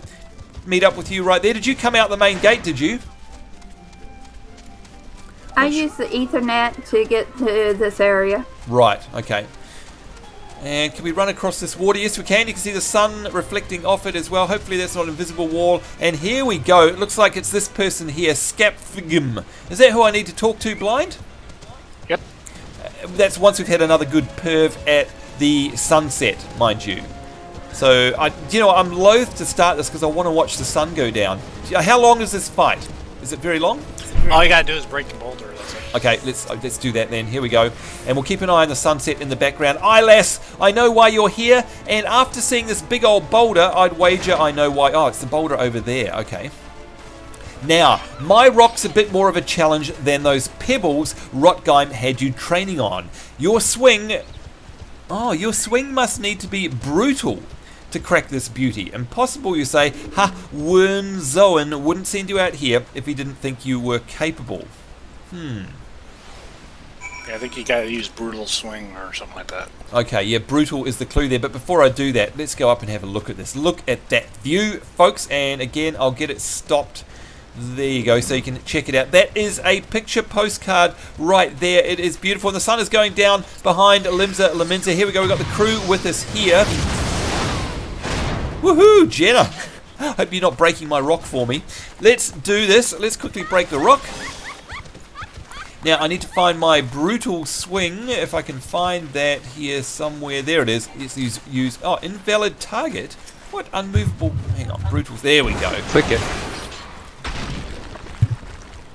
Meet up with you right there. Did you come out the main gate, did you? I use the Ethernet to get to this area. Right, okay. And can we run across this water? Yes, we can. You can see the sun reflecting off it as well. Hopefully that's not an invisible wall. And here we go. It looks like it's this person here, Scapfium. Is that who I need to talk to, Blind? Yep. That's once we've had another good perv at the sunset, mind you. So, I'm loath to start this because I want to watch the sun go down. How long is this fight? Is it very long? All you gotta do is break the boulder. That's it. Okay, let's do that then. Here we go. And we'll keep an eye on the sunset in the background. Eyelass, I know why you're here. And after seeing this big old boulder, I'd wager I know why. Oh, it's the boulder over there. Okay. Now, my rock's a bit more of a challenge than those pebbles Rotgeim had you training on. Your swing must need to be brutal to crack this beauty. Impossible, you say? Ha, Wernzoen wouldn't send you out here if he didn't think you were capable. Yeah, I think you gotta use brutal swing or something like that. Okay, yeah, brutal is the clue there. But before I do that, let's go up and have a look at this. Look at that view, folks. And again, I'll get it stopped. There you go, so you can check it out. That is a picture postcard right there. It is beautiful. And the sun is going down behind Limsa Laminza. Here we go. We've got the crew with us here. Woohoo, Jenna. Hope you're not breaking my rock for me. Let's do this. Let's quickly break the rock. Now, I need to find my brutal swing. If I can find that here somewhere. There it is. Let's use invalid target. What unmovable? Hang on, brutal. There we go. Click it.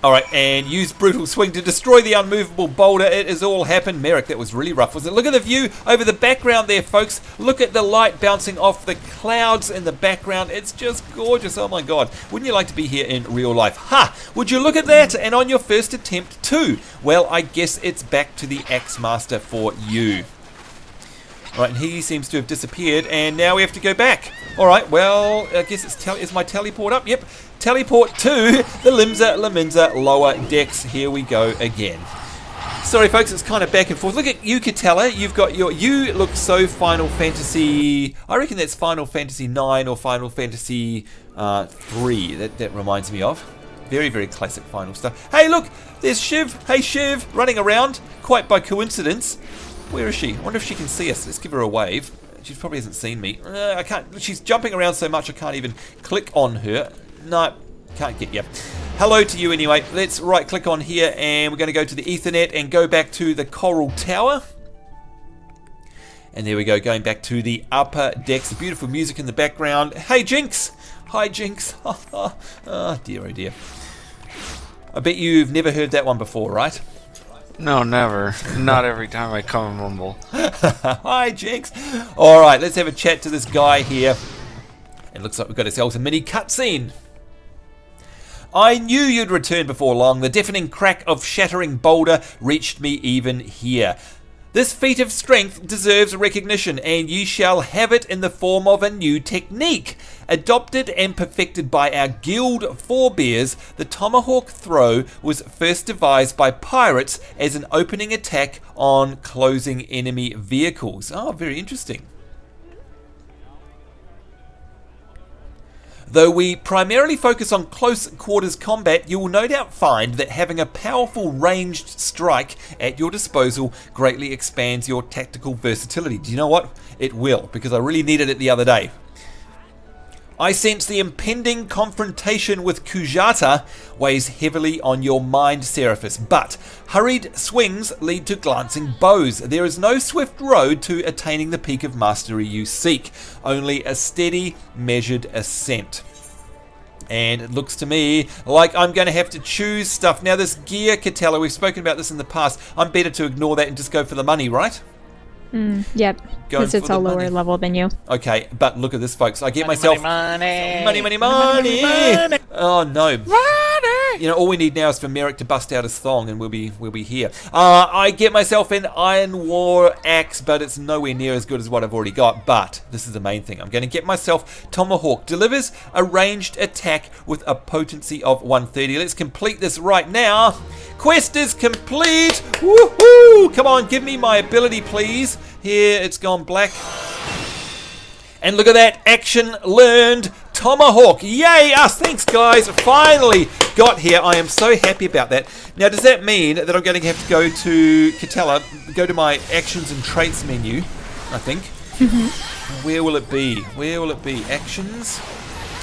Alright, and use brutal swing to destroy the unmovable boulder. It has all happened. Merrick, that was really rough, wasn't it? Look at the view over the background there, folks. Look at the light bouncing off the clouds in the background. It's just gorgeous. Oh my god. Wouldn't you like to be here in real life? Ha! Would you look at that? And on your first attempt too. Well, I guess it's back to the Axe Master for you. Alright, and he seems to have disappeared, and now we have to go back. Alright, well, I guess is my teleport up? Yep. Teleport to the Limsa Laminza lower decks. Here we go again. Sorry, folks, it's kind of back and forth. Look at you, Catella. You've got you look so Final Fantasy. I reckon that's Final Fantasy 9 or Final Fantasy 3. That reminds me of. Very, very classic Final stuff. Hey, look, there's Shiv. Hey, Shiv, running around quite by coincidence. Where is she? I wonder if she can see us. Let's give her a wave. She probably hasn't seen me. I can't. She's jumping around so much I can't even click on her. No, can't get you. Hello to you anyway. Let's right click on here and we're going to go to the Ethernet and go back to the Coral Tower. And there we go, going back to the upper decks. The beautiful music in the background. Hey, Jinx. Hi, Jinx. Oh, dear, oh dear. I bet you've never heard that one before, right? No, never. Not every time I come and mumble. Hi, Jinx. All right, let's have a chat to this guy here. It looks like we've got ourselves a mini cutscene. I knew you'd return before long. The deafening crack of shattering boulder reached me even here. This feat of strength deserves recognition, and you shall have it in the form of a new technique. Adopted and perfected by our guild forebears, the tomahawk throw was first devised by pirates as an opening attack on closing enemy vehicles. Oh, very interesting. Though we primarily focus on close quarters combat, you will no doubt find that having a powerful ranged strike at your disposal greatly expands your tactical versatility. Do you know what? It will, because I really needed it the other day. I sense the impending confrontation with Kujata weighs heavily on your mind, Seraphis, but hurried swings lead to glancing bows. There is no swift road to attaining the peak of mastery you seek, only a steady, measured ascent. And it looks to me like I'm going to have to choose stuff. Now this gear, Catella, we've spoken about this in the past. I'm better to ignore that and just go for the money, right? Yep, because it's a lower level than you. Okay, but look at this, folks. I get myself... Money. Oh, no. You know, all we need now is for Merrick to bust out his thong and we'll be here. I get myself an Iron War axe, but it's nowhere near as good as what I've already got. But this is the main thing. I'm going to get myself Tomahawk. Delivers a ranged attack with a potency of 130. Let's complete this right now. Quest is complete. Woohoo! Come on, give me my ability, please. Here, it's gone black. And look at that, action learned. Tomahawk, yay us, thanks guys, finally got here. I am so happy about that. Now does that mean that I'm going to have to go to Catella, go to my actions and traits menu, I think. Where will it be? Actions?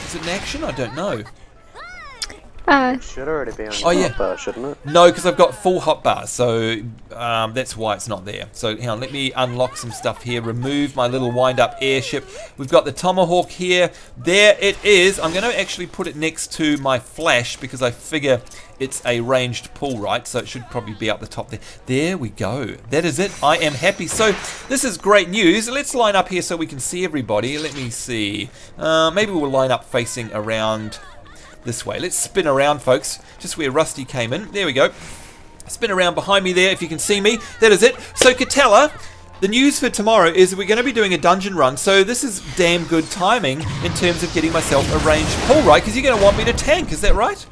Is it an action? I don't know. Should already be on your hotbar, shouldn't it? No, because I've got full hotbar, so that's why it's not there. So hang on, let me unlock some stuff here. Remove my little wind-up airship. We've got the Tomahawk here. There it is. I'm going to actually put it next to my flash because I figure it's a ranged pull, right? So it should probably be up the top there. There we go. That is it. I am happy. So this is great news. Let's line up here so we can see everybody. Let me see. Maybe we'll line up facing around this way. Let's spin around, folks, just where Rusty came in. There we go. Spin around behind me there, if you can see me. That is it. So, Catella, the news for tomorrow is we're going to be doing a dungeon run, so this is damn good timing in terms of getting myself a ranged pull, right? Because you're going to want me to tank, is that right?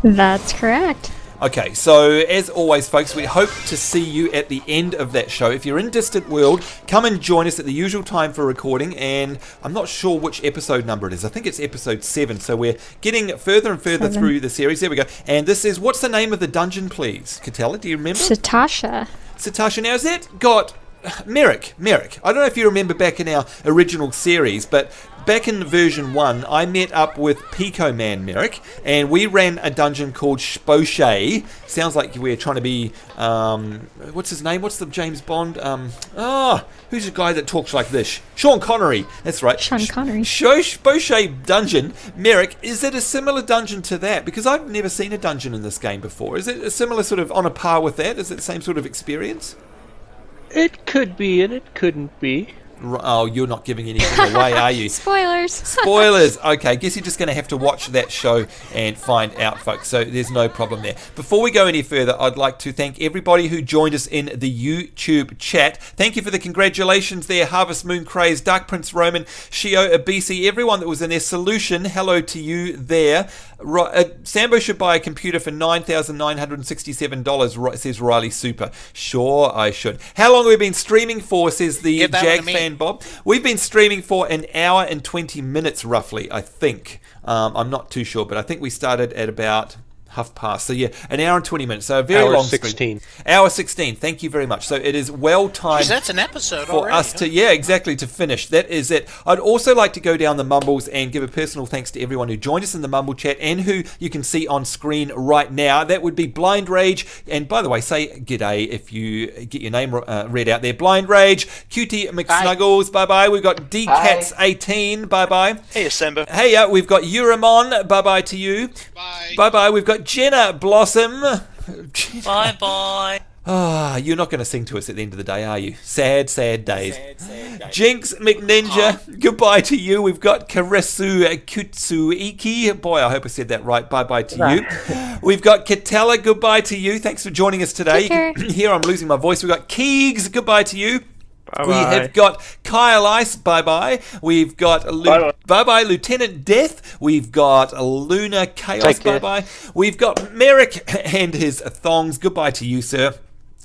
That's correct. Okay, so as always, folks, we hope to see you at the end of that show. If you're in Distant World, come and join us at the usual time for recording, and I'm not sure which episode number it is. I think it's episode 7, so we're getting further and further through the series. There we go. And this is, what's the name of the dungeon, please? Catella, do you remember? Satasha. Satasha. Now, has that got... Merrick. I don't know if you remember back in our original series, but back in version 1, I met up with Pico Man Merrick, and we ran a dungeon called Spochet. Sounds like we're trying to be, what's his name? What's the James Bond? Who's the guy that talks like this? Sean Connery. That's right. Sean Connery. Spochet dungeon. Merrick, is it a similar dungeon to that? Because I've never seen a dungeon in this game before. Is it a similar sort of on a par with that? Is it the same sort of experience? It could be and it couldn't be. Oh, you're not giving anything away, are you? Spoilers. Spoilers. Okay, guess you're just going to have to watch that show and find out, folks. So there's no problem there. Before we go any further, I'd like to thank everybody who joined us in the YouTube chat. Thank you for the congratulations there. Harvest Moon Craze, Dark Prince Roman, Shio Abisi, everyone that was in there. Solution, hello to you there. Sambo should buy a computer for $9,967, says Riley Super. Sure, I should. How long have we been streaming for, says the Jag fan Bob. We've been streaming for an hour and 20 minutes, roughly, I think. I'm not too sure, but I think we started at about... half past. So yeah, an hour and 20 minutes. So a very long 16. Hour 16. Thank you very much. So it is well timed. That's an episode for already, us to to finish. That is it. I'd also like to go down the mumbles and give a personal thanks to everyone who joined us in the mumble chat and who you can see on screen right now. That would be Blind Rage, and by the way, say g'day if you get your name read out there. Blind Rage, Cutie McSnuggles, bye bye. We've got DCats18, bye bye. Hey, Asembo. Hey, we've got Uramon, bye bye to you. Bye bye. We've got Jenna Blossom. Bye bye. You're not going to sing to us at the end of the day, are you? Sad, sad days. Jinx McNinja, goodbye to you. We've got Karisu Kutsuiki. Boy, I hope I said that right. Bye bye to you. We've got Catella, goodbye to you. Thanks for joining us today. You can hear I'm losing my voice. We've got Keegs, goodbye to you. Bye-bye. We have got Kyle Ice, bye-bye. We've got bye-bye Lieutenant Death. We've got Luna Chaos, bye-bye. We've got Merrick and his thongs. Goodbye to you, sir.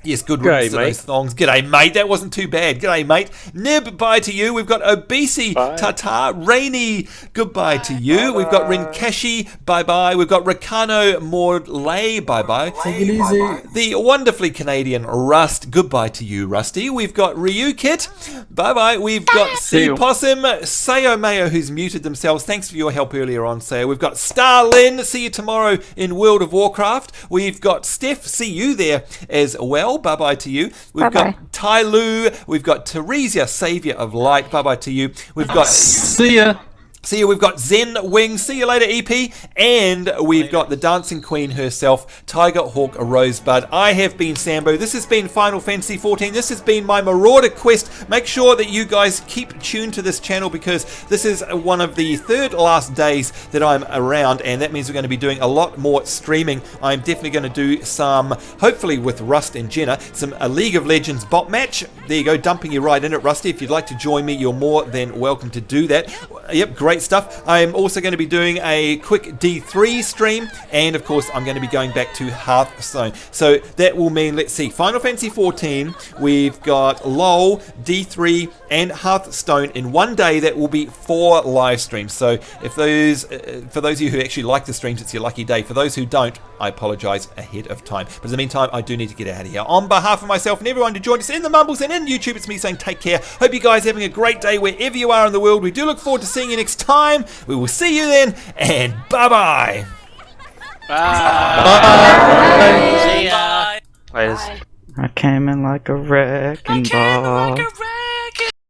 Yes, good riddance to those thongs. G'day, mate. That wasn't too bad. G'day, mate. Nib, bye to you. We've got Obese, Tata, Rainy, goodbye to you. We've got Rinkashi, bye-bye. We've got Rakano Morlay, bye-bye. Take it easy. The wonderfully Canadian Rust, goodbye to you, Rusty. We've got Ryu Kit, bye-bye. We've got Sea Possum, Sayo Mayo, who's muted themselves. Thanks for your help earlier on, Sayo. We've got Starlin, see you tomorrow in World of Warcraft. We've got Steph, see you there as well. Bye-bye to you. We've got Tai Lu. We've got Teresia, Saviour of Light. Bye-bye to you. We've got... See ya. See you. We've got Zen Wing. See you later, EP. And we've got the Dancing Queen herself, Tiger Hawk Rosebud. I have been Sambo. This has been Final Fantasy XIV. This has been my Marauder Quest. Make sure that you guys keep tuned to this channel because this is one of the third last days that I'm around, and that means we're going to be doing a lot more streaming. I'm definitely going to do some, hopefully with Rust and Jenna, some League of Legends bot match. There you go, dumping you right in it, Rusty. If you'd like to join me, you're more than welcome to do that. Yep, great stuff. I'm also going to be doing a quick D3 stream, and of course I'm going to be going back to Hearthstone. So that will mean, let's see, Final Fantasy XIV, we've got LOL, D3 and Hearthstone in one day. That will be 4 live streams. So if those, for those of you who actually like the streams, it's your lucky day. For those who don't, I apologise ahead of time. But in the meantime, I do need to get out of here. On behalf of myself and everyone who joined us in the Mumbles and in YouTube, it's me saying take care. Hope you guys are having a great day wherever you are in the world. We do look forward to seeing you next time. We will see you then, and bye-bye. Bye. See ya. I came in like a wrecking ball.